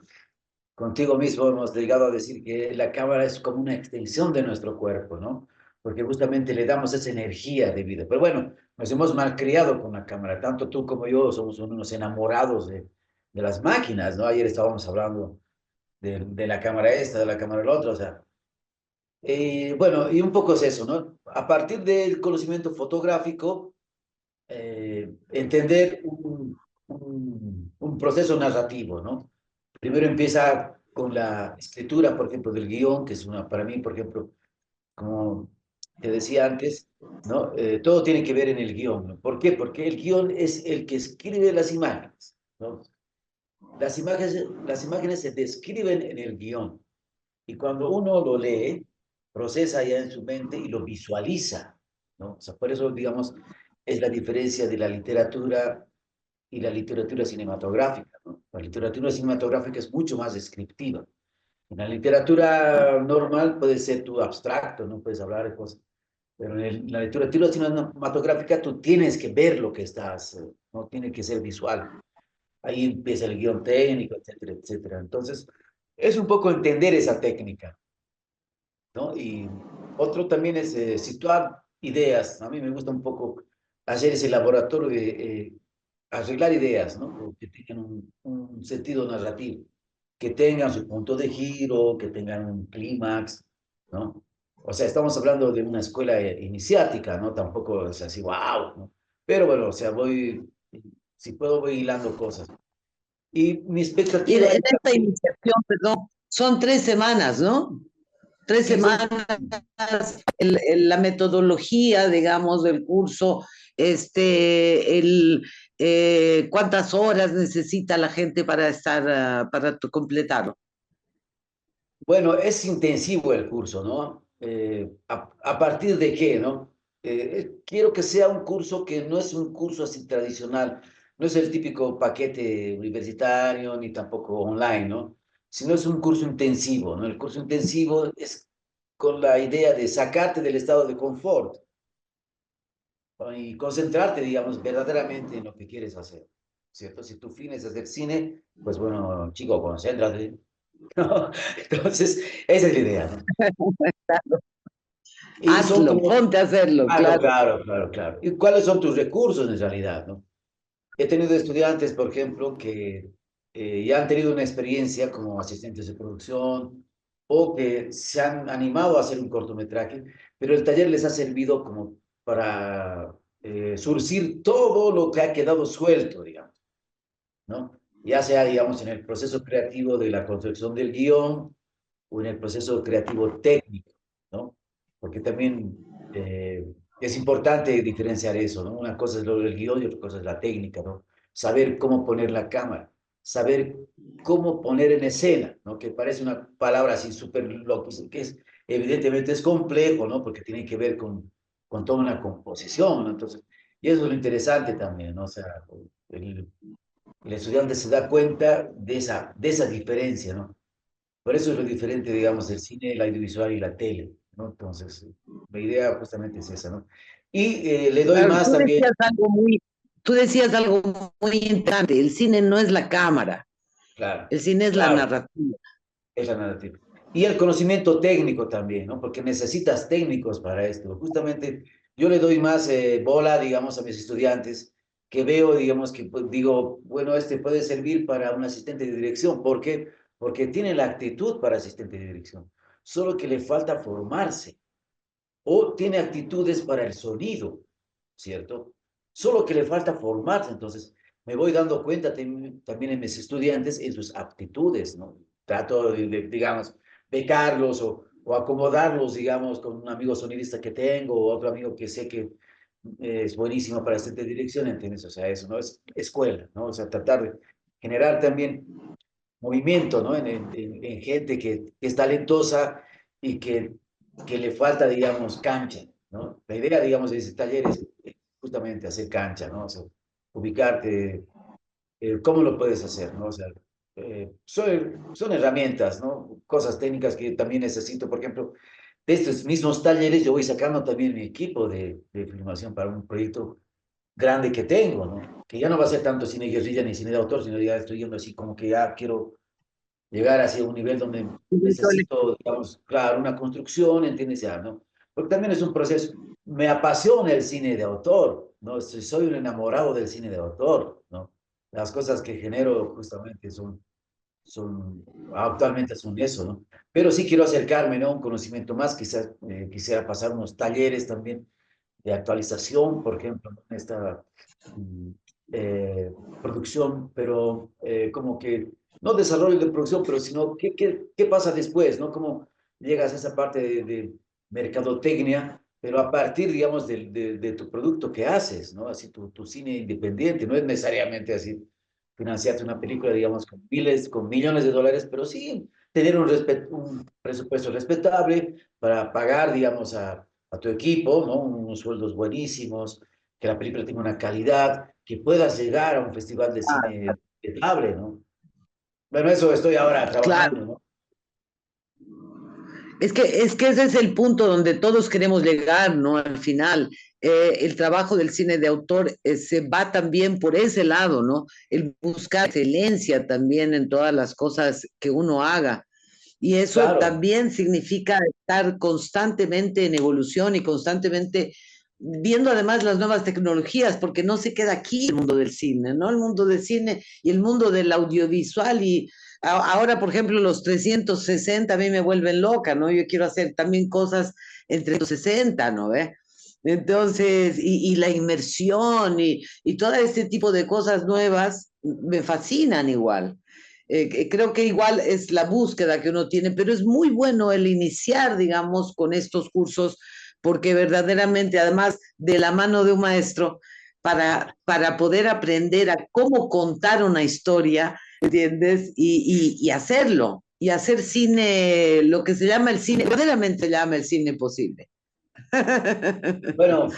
contigo mismo hemos llegado a decir que la cámara es como una extensión de nuestro cuerpo, ¿no? Porque justamente le damos esa energía de vida. Pero bueno, nos hemos malcriado con la cámara, tanto tú como yo somos unos enamorados de las máquinas, ¿no? Ayer estábamos hablando de la cámara esta, de la cámara la otra, o sea, bueno, y un poco es eso, ¿no? A partir del conocimiento fotográfico, entender un proceso narrativo, ¿no? Primero empieza con la escritura, por ejemplo, del guión, que es una, para mí, por ejemplo, como te decía antes, ¿no? Todo tiene que ver en el guión, ¿no? ¿Por qué? Porque el guión es el que escribe las imágenes, ¿no? Las imágenes se describen en el guión y cuando uno lo lee, procesa ya en su mente y lo visualiza, ¿no? O sea, por eso, digamos, es la diferencia de la literatura y la literatura cinematográfica, ¿no? La literatura cinematográfica es mucho más descriptiva. En la literatura normal puede ser tú abstracto, no puedes hablar de cosas, pero en la literatura cinematográfica tú tienes que ver lo que estás, no tiene que ser visual. Ahí empieza el guión técnico, etcétera, etcétera. Entonces, es un poco entender esa técnica, ¿no? Y otro también es situar ideas. A mí me gusta un poco hacer ese laboratorio de arreglar ideas, ¿no? Que tengan un sentido narrativo, que tengan su punto de giro, que tengan un clímax, ¿no? O sea, estamos hablando de una escuela iniciática, ¿no? Tampoco es así, wow, ¿no? Pero bueno, o sea, si puedo, voy hilando cosas. Y mi Y expectativa en es esta también, iniciación, perdón, son 3 semanas, ¿no? Tres sí, son, semanas, la metodología, digamos, del curso, cuántas horas necesita la gente para completarlo. bueno, es intensivo el curso, ¿no? ¿A partir de qué, no? Quiero que sea un curso que no es un curso así tradicional, no es el típico paquete universitario ni tampoco online, ¿no? Sino es un curso intensivo, ¿no? El curso intensivo es con la idea de sacarte del estado de confort, ¿no? Y concentrarte, digamos, verdaderamente en lo que quieres hacer, ¿cierto? Si tu fin es hacer cine, pues bueno, chico, concéntrate, ¿no? Entonces, esa es la idea, ¿no? Y son Hazlo, como, ponte a hacerlo, claro, claro. claro, claro, claro. ¿Y cuáles son tus recursos en realidad, no? He tenido estudiantes, por ejemplo, que ya han tenido una experiencia como asistentes de producción o que se han animado a hacer un cortometraje, pero el taller les ha servido como para surcir todo lo que ha quedado suelto, digamos, ¿no? Ya sea, digamos, en el proceso creativo de la construcción del guión o en el proceso creativo técnico, ¿no? Porque también es importante diferenciar eso, ¿no? Una cosa es lo del guión y otra cosa es la técnica, ¿no? Saber cómo poner la cámara, saber cómo poner en escena, ¿no? Que parece una palabra así súper loco, que es, evidentemente es complejo, ¿no? Porque tiene que ver con toda una composición, ¿no? Entonces, y eso es lo interesante también, ¿no? O sea, el, el estudiante se da cuenta de esa diferencia, ¿no? Por eso es lo diferente, digamos, del cine, el audiovisual y la tele, ¿no? Entonces, la idea justamente es esa, ¿no? Y le doy Claro, más también, tú decías algo muy importante, el cine no es la cámara, claro, el cine es la claro, narrativa. es la narrativa. Y el conocimiento técnico también, ¿no? Porque necesitas técnicos para esto. Justamente yo le doy más bola, digamos, a mis estudiantes, que veo, digamos, que pues, digo, bueno, este puede servir para un asistente de dirección. ¿Por qué? Porque tiene la actitud para asistente de dirección, solo que le falta formarse. O tiene actitudes para el sonido, ¿cierto? Solo que le falta formarse, entonces me voy dando cuenta también en mis estudiantes en sus aptitudes, ¿no? Trato digamos, becarlos o acomodarlos, digamos, con un amigo sonidista que tengo o otro amigo que sé que es buenísimo para este de dirección, ¿entiendes? O sea, eso no es escuela, ¿no? O sea, tratar de generar también movimiento, ¿no? En gente que es talentosa y que le falta, digamos, cancha, ¿no? La idea, digamos, de ese taller es justamente hacer cancha, ¿no? O sea, ubicarte, cómo lo puedes hacer, ¿no? O sea, son herramientas, ¿no? Cosas técnicas que también necesito. Por ejemplo, de estos mismos talleres yo voy sacando también mi equipo de filmación para un proyecto grande que tengo, ¿no? Que ya no va a ser tanto cine guerrilla ni cine de autor, sino ya estoy yendo así como que ya quiero llegar hacia un nivel donde necesito, digamos, claro, una construcción, ¿entiendes? Ya, ¿no? Porque también es un proceso. Me apasiona el cine de autor, ¿no? Soy un enamorado del cine de autor, ¿no? Las cosas que genero justamente actualmente son eso, ¿no? Pero sí quiero acercarme, ¿no? Un conocimiento más, quizás quisiera pasar unos talleres también de actualización, por ejemplo, en esta mm, producción, pero como que no desarrollo de producción, pero sino qué pasa después, ¿no? Cómo llegas a esa parte de mercadotecnia, pero a partir, digamos, de tu producto que haces, ¿no? Así tu cine independiente, no es necesariamente así financiarte una película, digamos, con miles, con millones de dólares, pero sí tener un presupuesto respetable para pagar, digamos, a tu equipo, ¿no? Unos sueldos buenísimos, que la película tenga una calidad, que puedas llegar a un festival de cine estable, ¿no? Bueno, eso estoy ahora Claro, trabajando, ¿no? es que ese es el punto donde todos queremos llegar, ¿no? Al final, el trabajo del cine de autor se va también por ese lado, ¿no? El buscar excelencia también en todas las cosas que uno haga. Y eso Claro, también significa estar constantemente en evolución y constantemente viendo además las nuevas tecnologías, porque no se queda aquí el mundo del cine, ¿no? El mundo del cine y el mundo del audiovisual y ahora, por ejemplo, los 360 a mí me vuelven loca, ¿no? Yo quiero hacer también cosas en 360, ¿no ve? Entonces, y la inmersión y todo este tipo de cosas nuevas me fascinan igual. Creo que igual es la búsqueda que uno tiene, pero es muy bueno el iniciar, digamos, con estos cursos, porque verdaderamente, además de la mano de un maestro, para poder aprender a cómo contar una historia, ¿entiendes? Y hacerlo, y hacer cine, lo que se llama el cine, verdaderamente se llama el cine posible. bueno,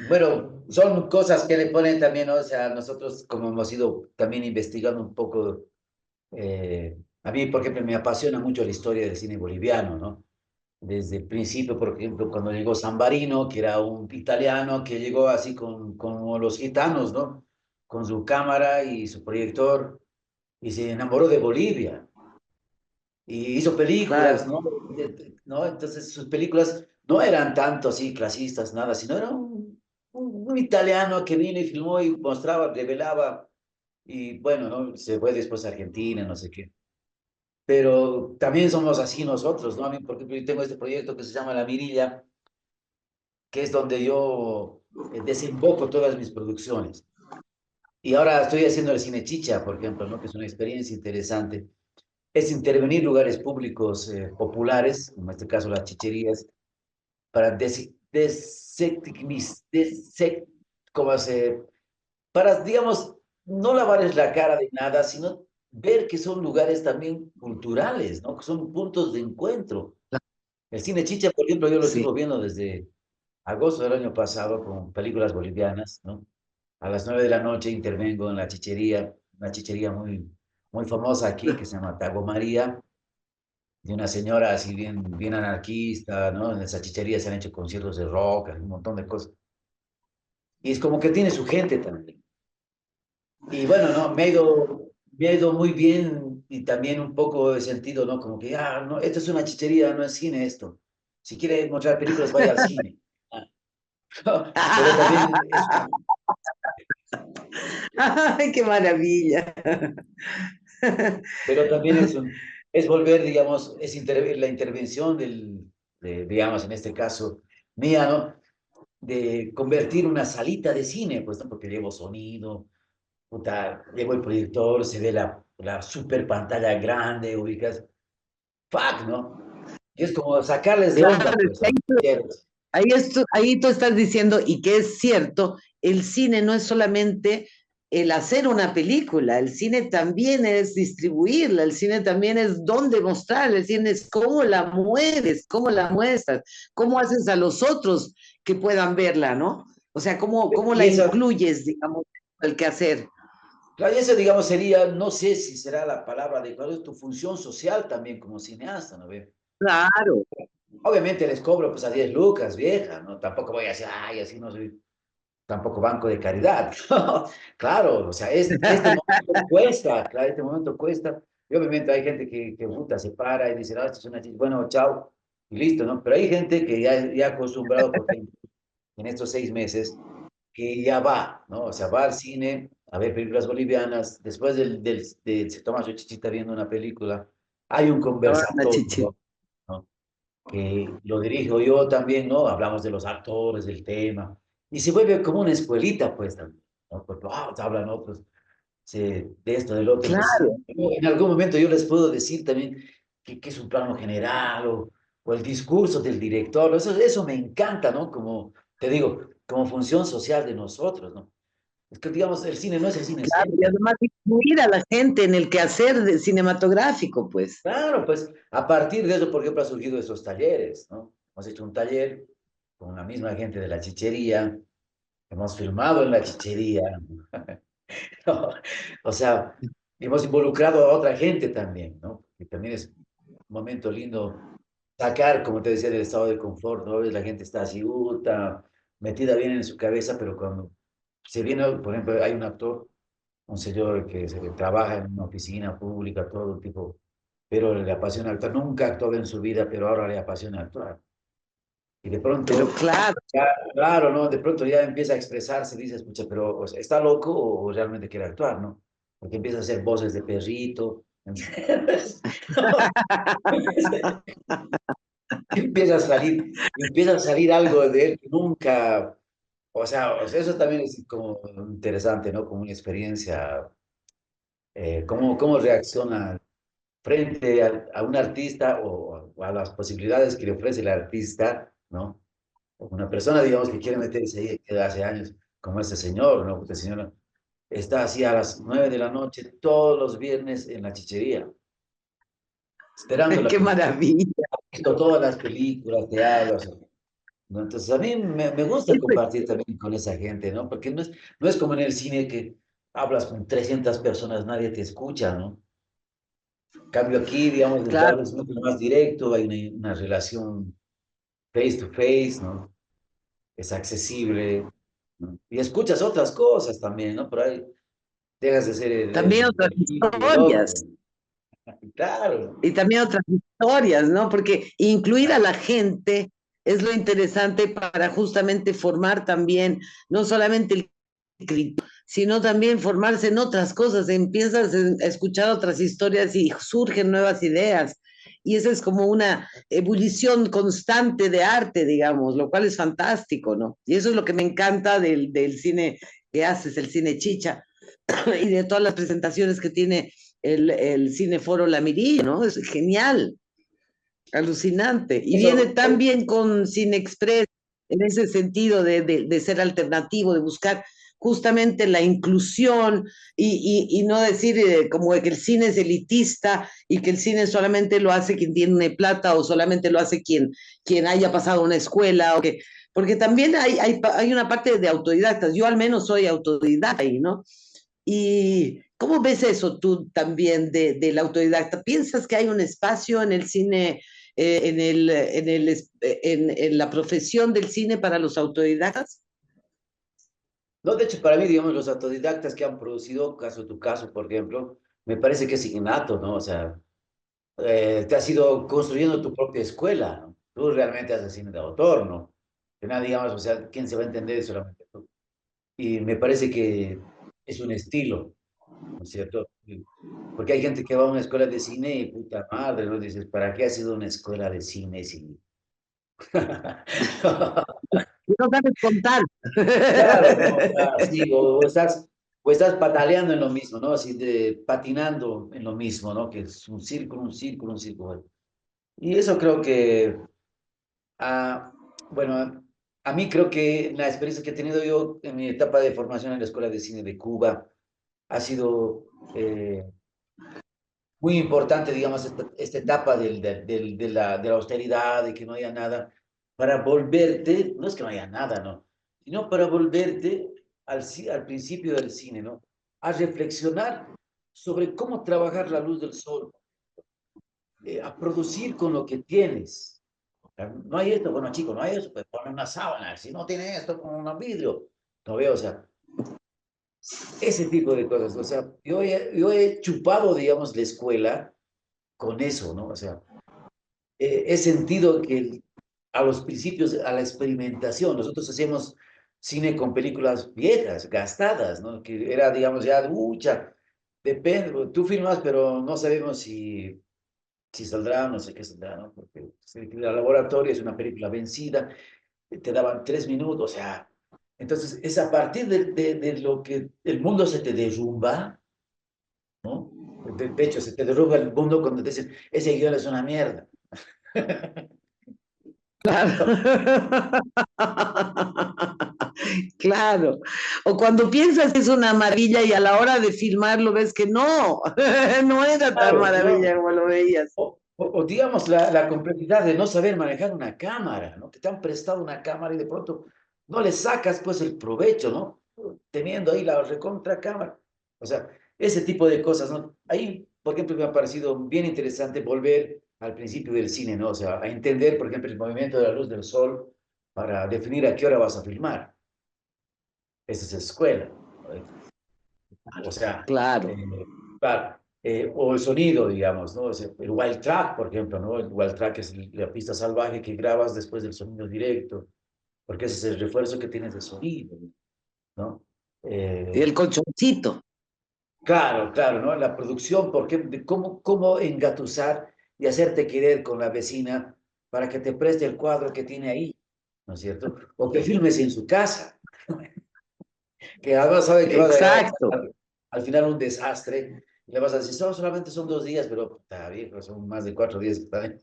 bueno, son cosas que le ponen también, ¿no? O sea, nosotros como hemos ido también investigando un poco, a mí, por ejemplo, me apasiona mucho la historia del cine boliviano, ¿no? Desde el principio, por ejemplo, cuando llegó Sambarino, que era un italiano que llegó así con los gitanos, ¿no? Con su cámara y su proyector, y se enamoró de Bolivia, y hizo películas, Claro. ¿no? ¿No? Entonces sus películas no eran tanto así clasistas, nada, sino era un italiano que vino y filmó y mostraba, revelaba, y bueno, ¿no? Se fue después a Argentina, no sé qué. Pero también somos así nosotros, ¿no? A mí, por ejemplo, yo tengo este proyecto que se llama La Mirilla, que es donde yo desemboco todas mis producciones. Y ahora estoy haciendo el cine chicha, por ejemplo, ¿no? Que es una experiencia interesante. Es intervenir lugares públicos populares, como en este caso las chicherías, para ¿cómo para, digamos, no lavarles la cara de nada, sino ver que son lugares también culturales, ¿no? Que son puntos de encuentro. El cine chicha, por ejemplo, yo lo Sí. sigo viendo desde agosto del año pasado con películas bolivianas, ¿no? A las 9 de la noche intervengo en la chichería, una chichería muy famosa aquí que se llama Tago María, de una señora así bien anarquista, ¿no? En esa chichería se han hecho conciertos de rock, un montón de cosas. Y es como que tiene su gente también. Y bueno, ¿no? Me ha ido muy bien y también un poco de sentido, ¿no? Como que, no, esto es una chichería, no es cine esto. Si quiere mostrar películas, vaya al cine. Pero también ¡Ay, qué maravilla! pero también es volver, digamos, la intervención digamos, en este caso, mía, ¿no? De convertir una salita de cine, pues, ¿no? Porque llevo sonido, puta, llevo el proyector, se ve la super pantalla grande, ubicas, fuck, ¿no? Y es como sacarles de Claro, onda, pues, a los cierres. ahí tú estás diciendo, y que es cierto, el cine no es solamente el hacer una película, el cine también es distribuirla, el cine también es dónde mostrarla, el cine es cómo la mueves, cómo la muestras, cómo haces a los otros que puedan verla, ¿no? O sea, cómo Y la esa, incluyes, digamos. el quehacer. Claro, y esa, digamos, sería, no sé si será la palabra adecuada, es tu función social también como cineasta, ¿no ve? Claro. Obviamente les cobro pues a 10 lucas, vieja, ¿no? Tampoco voy a decir, ay, así no soy, tampoco banco de caridad. Claro, o sea, este momento cuesta, claro, este momento cuesta. Y obviamente hay gente que puta, se para y dice, ah, esto es una chica, bueno, chao, y listo, ¿no? Pero hay gente que ya acostumbrado, por ejemplo, en estos 6 meses, que ya va, ¿no? O sea, va al cine a ver películas bolivianas, después se toma su chichita viendo una película, hay un Ahora, chichi. conversatorio, ¿no? Que lo dirijo yo también, ¿no? Hablamos de los actores, del tema, y se vuelve como una escuelita, pues, también, ¿no? Porque hablan otros de esto, del otro. Entonces, Claro. en algún momento yo les puedo decir también que es un plano general o el discurso del director, eso me encanta, ¿no? Como, te digo, como función social de nosotros, ¿no? Es que, digamos, el cine no es el cine Claro, y siempre. además incluir a la gente en el quehacer cinematográfico, pues. Claro, pues a partir de eso, por ejemplo, ha surgido esos talleres, ¿no? Hemos hecho un taller con la misma gente de la chichería, hemos filmado en la chichería, ¿no? O sea, hemos involucrado a otra gente también, ¿no? Que también es un momento lindo sacar, como te decía, del estado de confort, ¿no? La gente está así, metida bien en su cabeza, pero cuando se viene, por ejemplo, hay un actor, un señor que trabaja en una oficina pública, todo tipo, pero le apasiona actuar, nunca actuó en su vida, pero ahora le apasiona actuar. Y de Pero pronto, claro, ya, claro, ¿no? De pronto ya empieza a expresarse, dices, escucha, pero o sea, ¿está loco o realmente quiere actuar, no? Porque empieza a hacer voces de perrito, ¿entiendes? Empieza a salir algo de él que nunca, o sea, eso también es como interesante, ¿no? Como una experiencia, cómo reacciona frente a un artista o a las posibilidades que le ofrece el artista, ¿no? O una persona, digamos, que quiere meterse ahí desde hace años, como este señor, ¿no? Este señor está así a las 9 de la noche todos los viernes en la chichería, esperando la qué película, maravilla. visto todas las películas, te hablo, o sea, ¿no? Entonces, a mí me gusta Eso compartir también con esa gente, ¿no? Porque no es como en el cine que hablas con 300 personas, nadie te escucha, ¿no? En cambio aquí, digamos, el claro. diálogo es mucho más directo, hay una relación face to face, ¿no? Es accesible, ¿no? Y escuchas otras cosas también, ¿no? Por ahí dejas de ser También otras el hippie, el historias. loco. Claro. Y también otras historias, ¿no? Porque incluir a la gente es lo interesante para justamente formar también, no solamente el crítico, sino también formarse en otras cosas. Empiezas a escuchar otras historias y surgen nuevas ideas. Y eso es como una ebullición constante de arte, digamos, lo cual es fantástico, ¿no? Y eso es lo que me encanta del cine que haces, el cine chicha, y de todas las presentaciones que tiene el Cineforo La Mirilla, ¿no? Es genial, alucinante. Y viene Eso, tan bien con Cine Express en ese sentido de ser alternativo, de buscar justamente la inclusión y no decir como que el cine es elitista y que el cine solamente lo hace quien tiene plata o solamente lo hace quien haya pasado una escuela. Porque también hay una parte de autodidactas. Yo al menos soy autodidacta ahí, ¿no? ¿Y cómo ves eso tú también del autodidacta? ¿Piensas que hay un espacio en el cine, en la profesión del cine para los autodidactas? no, de hecho, para mí, digamos, los autodidactas que han producido, caso tu caso, por ejemplo, me parece que es innato, ¿no? O sea, te has ido construyendo tu propia escuela, ¿no? Tú realmente haces cine de autor, ¿no? Que nada, digamos, o sea, ¿quién se va a entender solamente tú? Y me parece que es un estilo, ¿no es cierto? Porque hay gente que va a una escuela de cine y puta madre, ¿no? Dices, ¿para qué ha sido una escuela de cine si... No sabes contar. Claro, ¿no? O sea, sí, o estás pataleando en lo mismo, ¿no? Así patinando en lo mismo, ¿no? Que es un círculo, un círculo, un círculo. Y eso creo que, ah, bueno, a mí creo que la experiencia que he tenido yo en mi etapa de formación en la Escuela de Cine de Cuba ha sido muy importante, digamos, esta etapa de la austeridad, de que no haya nada, para volverte, no es que no haya nada, ¿no? Sino para volverte. al principio del cine, ¿no? A reflexionar sobre cómo trabajar la luz del sol, a producir con lo que tienes. No hay esto, bueno, chicos, no hay eso, pues pon una sábana, si no tiene esto, con un vidrio. No veo, o sea, ese tipo de cosas. O sea, yo he chupado, digamos, la escuela con eso, ¿no? O sea, he sentido que a los principios, a la experimentación, nosotros hacíamos cine con películas viejas, gastadas, ¿no? Que era, digamos, ya mucha, depende, tú filmas, pero no sabemos si saldrá, no sé qué saldrá, ¿no? Porque el laboratorio es una película vencida, te daban 3 minutos, o sea, entonces es a partir de lo que el mundo se te derrumba, ¿no? De hecho, se te derrumba el mundo cuando te dicen, ese guión es una mierda. Claro. Claro. O cuando piensas que es una maravilla y a la hora de filmarlo ves que no, no era tan Claro, maravilla ¿no? como lo veías. O digamos la complejidad de no saber manejar una cámara, ¿no? Que te han prestado una cámara y de pronto no le sacas pues el provecho, ¿no? Teniendo ahí la recontra cámara. O sea, ese tipo de cosas, ¿no? Ahí, por ejemplo, me ha parecido bien interesante volver al principio del cine, ¿no? O sea, a entender, por ejemplo, el movimiento de la luz del sol para definir a qué hora vas a filmar. Esa es escuela, ¿no? O sea, Claro. claro, o el sonido, digamos, ¿no? O sea, el wild track, por ejemplo, ¿no? El wild track es la pista salvaje que grabas después del sonido directo, porque ese es el refuerzo que tienes de sonido, ¿no? Y Eh, el colchoncito. claro, claro, ¿no? La producción, porque de cómo engatusar y hacerte querer con la vecina para que te preste el cuadro que tiene ahí, ¿no es cierto? O que filmes en su casa, que además sabe que va a llegar Exacto. al final un desastre. Y le vas a decir, "No, solamente son 2 días, pero está bien, pero son más de 4 días. Está bien".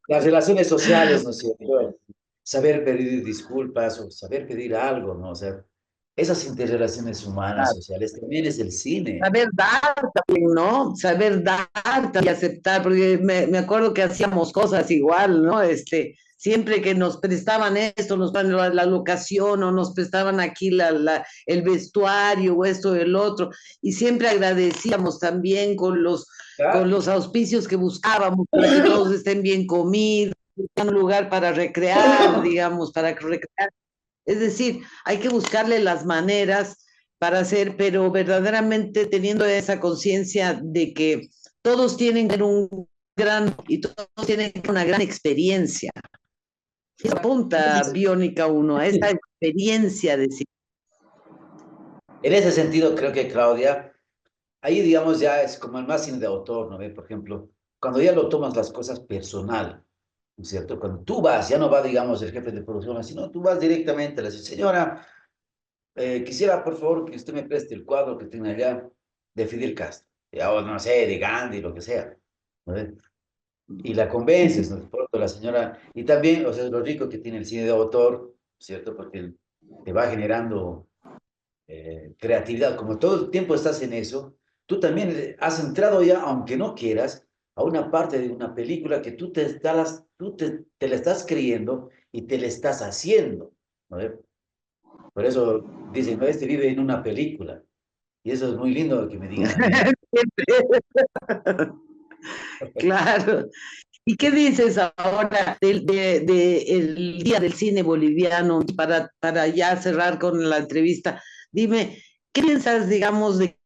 Las relaciones sociales, ¿no es cierto? Saber pedir disculpas o saber pedir algo, ¿no? O sea, esas interrelaciones humanas, sociales, también es el cine. Saber dar también, ¿no? Saber dar y aceptar, porque me acuerdo que hacíamos cosas igual, ¿no? Siempre que nos prestaban esto, nos daban la locación o nos prestaban aquí el vestuario o esto o el otro, y siempre agradecíamos también con ¿Ya? los auspicios que buscábamos para que todos estén bien comidos, un lugar para recrear, digamos, para recrear. Es decir, hay que buscarle las maneras para hacer, pero verdaderamente teniendo esa conciencia de que todos tienen que tener un gran y todos tienen que tener una gran experiencia. Y apunta Entonces, Biónica uno a esa experiencia de sí. en ese sentido, creo que Claudia, ahí digamos ya es como el más cine de autor, ¿no ve? Por ejemplo, cuando ya lo tomas las cosas personal, ¿no es cierto? Cuando tú vas, ya no va, digamos, el jefe de producción, sino tú vas directamente, le dices, señora, quisiera, por favor, que usted me preste el cuadro que tiene allá de Fidel Castro, ya, o no sé, de Gandhi, lo que sea, ¿no ve? Y la convences, ¿no? De pronto la señora, y también, o sea, lo rico que tiene el cine de autor, ¿cierto? Porque te va generando creatividad, como todo el tiempo estás en eso, tú también has entrado ya, aunque no quieras, a una parte de una película que tú te la estás creyendo y te la estás haciendo, ¿no? Por eso dicen, no, este vive en una película. Y eso es muy lindo que me digan a mí. Claro. ¿Y qué dices ahora el Día del Cine Boliviano para ya cerrar con la entrevista? Dime, ¿qué piensas, digamos, de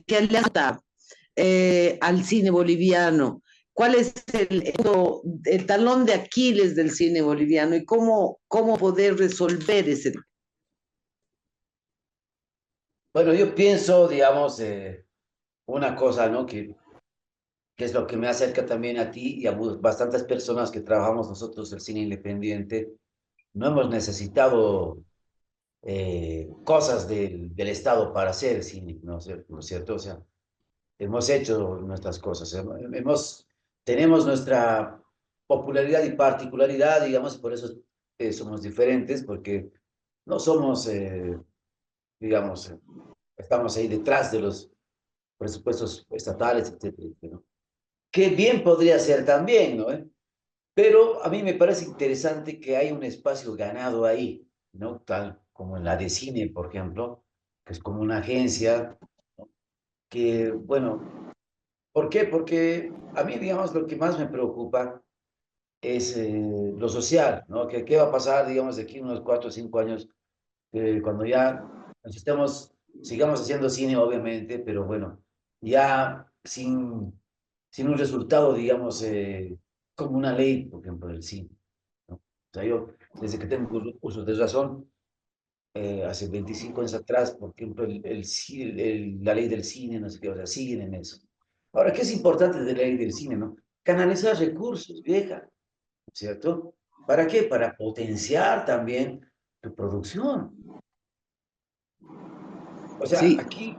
que alienta al cine boliviano? ¿Cuál es el talón de Aquiles del cine boliviano y cómo poder resolver ese? Bueno, yo pienso, digamos, una cosa, ¿no? Que es lo que me acerca también a ti y a bastantes personas que trabajamos nosotros el cine independiente. No hemos necesitado cosas del Estado para hacer cine, ¿no es cierto? O sea, hemos hecho nuestras cosas, tenemos nuestra popularidad y particularidad, digamos, y por eso somos diferentes, porque no somos, digamos, estamos ahí detrás de los presupuestos estatales, etcétera, ¿no? Que bien podría ser también, ¿no? Pero a mí me parece interesante que hay un espacio ganado ahí, ¿no? Tal. como en la de cine, por ejemplo, que es como una agencia que, bueno, ¿por qué? Porque a mí, digamos, lo que más me preocupa es lo social, ¿no? ¿Qué va a pasar, digamos, de aquí unos 4 o 5 años, cuando ya nos sigamos haciendo cine, obviamente, pero bueno, ya sin un resultado, digamos, como una ley, por ejemplo, del cine, ¿no? O sea, yo, desde que tengo uso de razón, hace 25 años atrás, por ejemplo, la ley del cine, no sé qué, o sea, siguen en eso. Ahora, ¿qué es importante de la ley del cine, no? Canalizar recursos, vieja, ¿cierto? ¿Para qué? Para potenciar también tu producción. O sea, Sí, aquí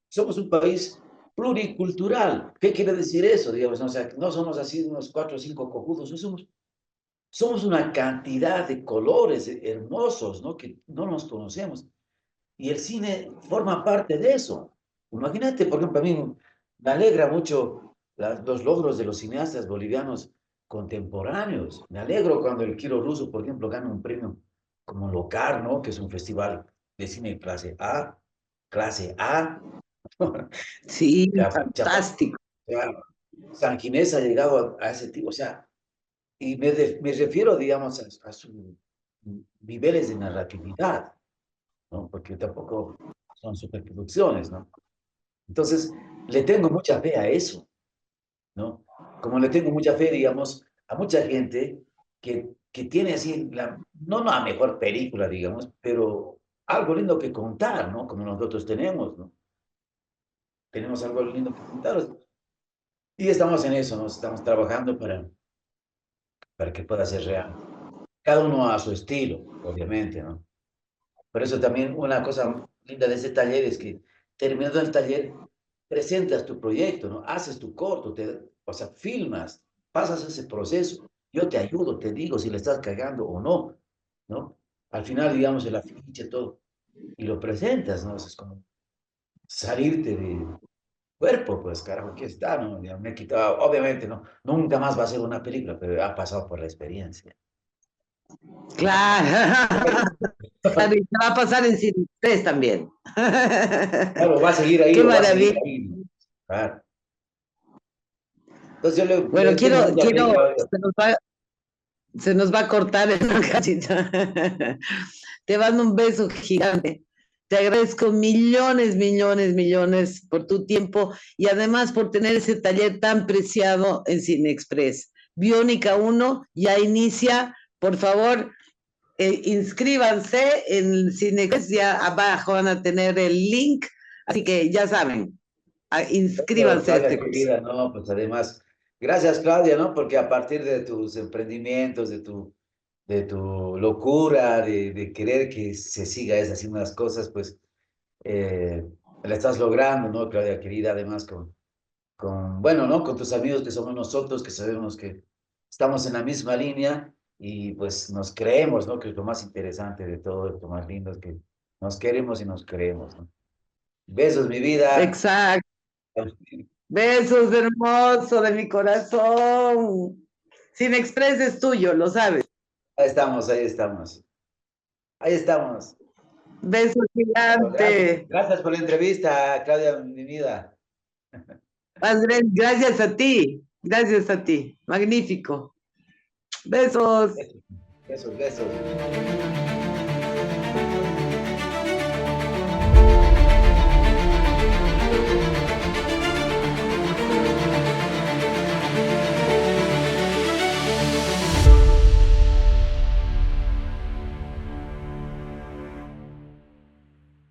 somos un país pluricultural. ¿Qué quiere decir eso? Digamos, ¿no? O sea, no somos así unos 4 o 5 cojudos, no somos una cantidad de colores hermosos, ¿no? Que no nos conocemos. Y el cine forma parte de eso. Imagínate, por ejemplo, a mí me alegra mucho los logros de los cineastas bolivianos contemporáneos. Me alegro cuando el Kiro Russo, por ejemplo, gana un premio como Locarno, que es un festival de cine clase A, clase A. sí, Chapa, fantástico. ya, San Ginés ha llegado a ese tipo, o sea, y me refiero, digamos, a sus niveles de narratividad, ¿no? Porque tampoco son superproducciones, ¿no? Entonces, le tengo mucha fe a eso, ¿no? Como le tengo mucha fe, digamos, a mucha gente que tiene así, no la mejor película, digamos, pero algo lindo que contar, ¿no? Como nosotros tenemos, ¿no? Tenemos algo lindo que contar. Y estamos en eso, ¿no? Estamos trabajando para que pueda ser real. Cada uno a su estilo, obviamente, ¿no? Por eso también una cosa linda de ese taller es que terminando el taller, presentas tu proyecto, ¿no? Haces tu corto, o sea, filmas, pasas ese proceso. Yo te ayudo, te digo si le estás cagando o no, ¿no? Al final, digamos, el afiche, todo, y lo presentas, ¿no? Es como salirte de cuerpo, pues, carajo, aquí está, ¿no? Ya me he quitado, obviamente, ¿no? Nunca más va a ser una película, pero ha pasado por la experiencia. Claro. Claro, y te va a pasar en Cine 3 también. Claro, va a seguir ahí, Qué o va a seguir maravilla. ahí, ¿no? Claro. Entonces yo Bueno, le tengo mucha fe, Claudia. se nos va a cortar el cachito. Te mando un beso gigante. Te agradezco millones, millones, millones por tu tiempo y además por tener ese taller tan preciado en Cine Express. Biónica 1 ya inicia. Por favor, inscríbanse en Cine Express. Ya abajo van a tener el link. Así que ya saben, inscríbanse a Claudia, este curso. querida, no, pues además, gracias, Claudia, ¿no? Porque a partir de tus emprendimientos, de tu locura, de querer que se siga haciendo las cosas, pues la estás logrando, ¿no, Claudia, querida? Además, bueno, ¿no? Con tus amigos que somos nosotros, que sabemos que estamos en la misma línea y pues nos creemos, ¿no? Que es lo más interesante de todo, lo más lindo es que nos queremos y nos creemos, ¿no? Besos, mi vida. Exacto. Besos, hermoso de mi corazón. Sin Express es tuyo, lo sabes. Ahí estamos, ahí estamos. Ahí estamos. Besos Bueno, gracias, gigante. gracias por la entrevista, Claudia, mi vida. Gracias a ti. Gracias a ti. Magnífico. Besos. Besos, besos, besos.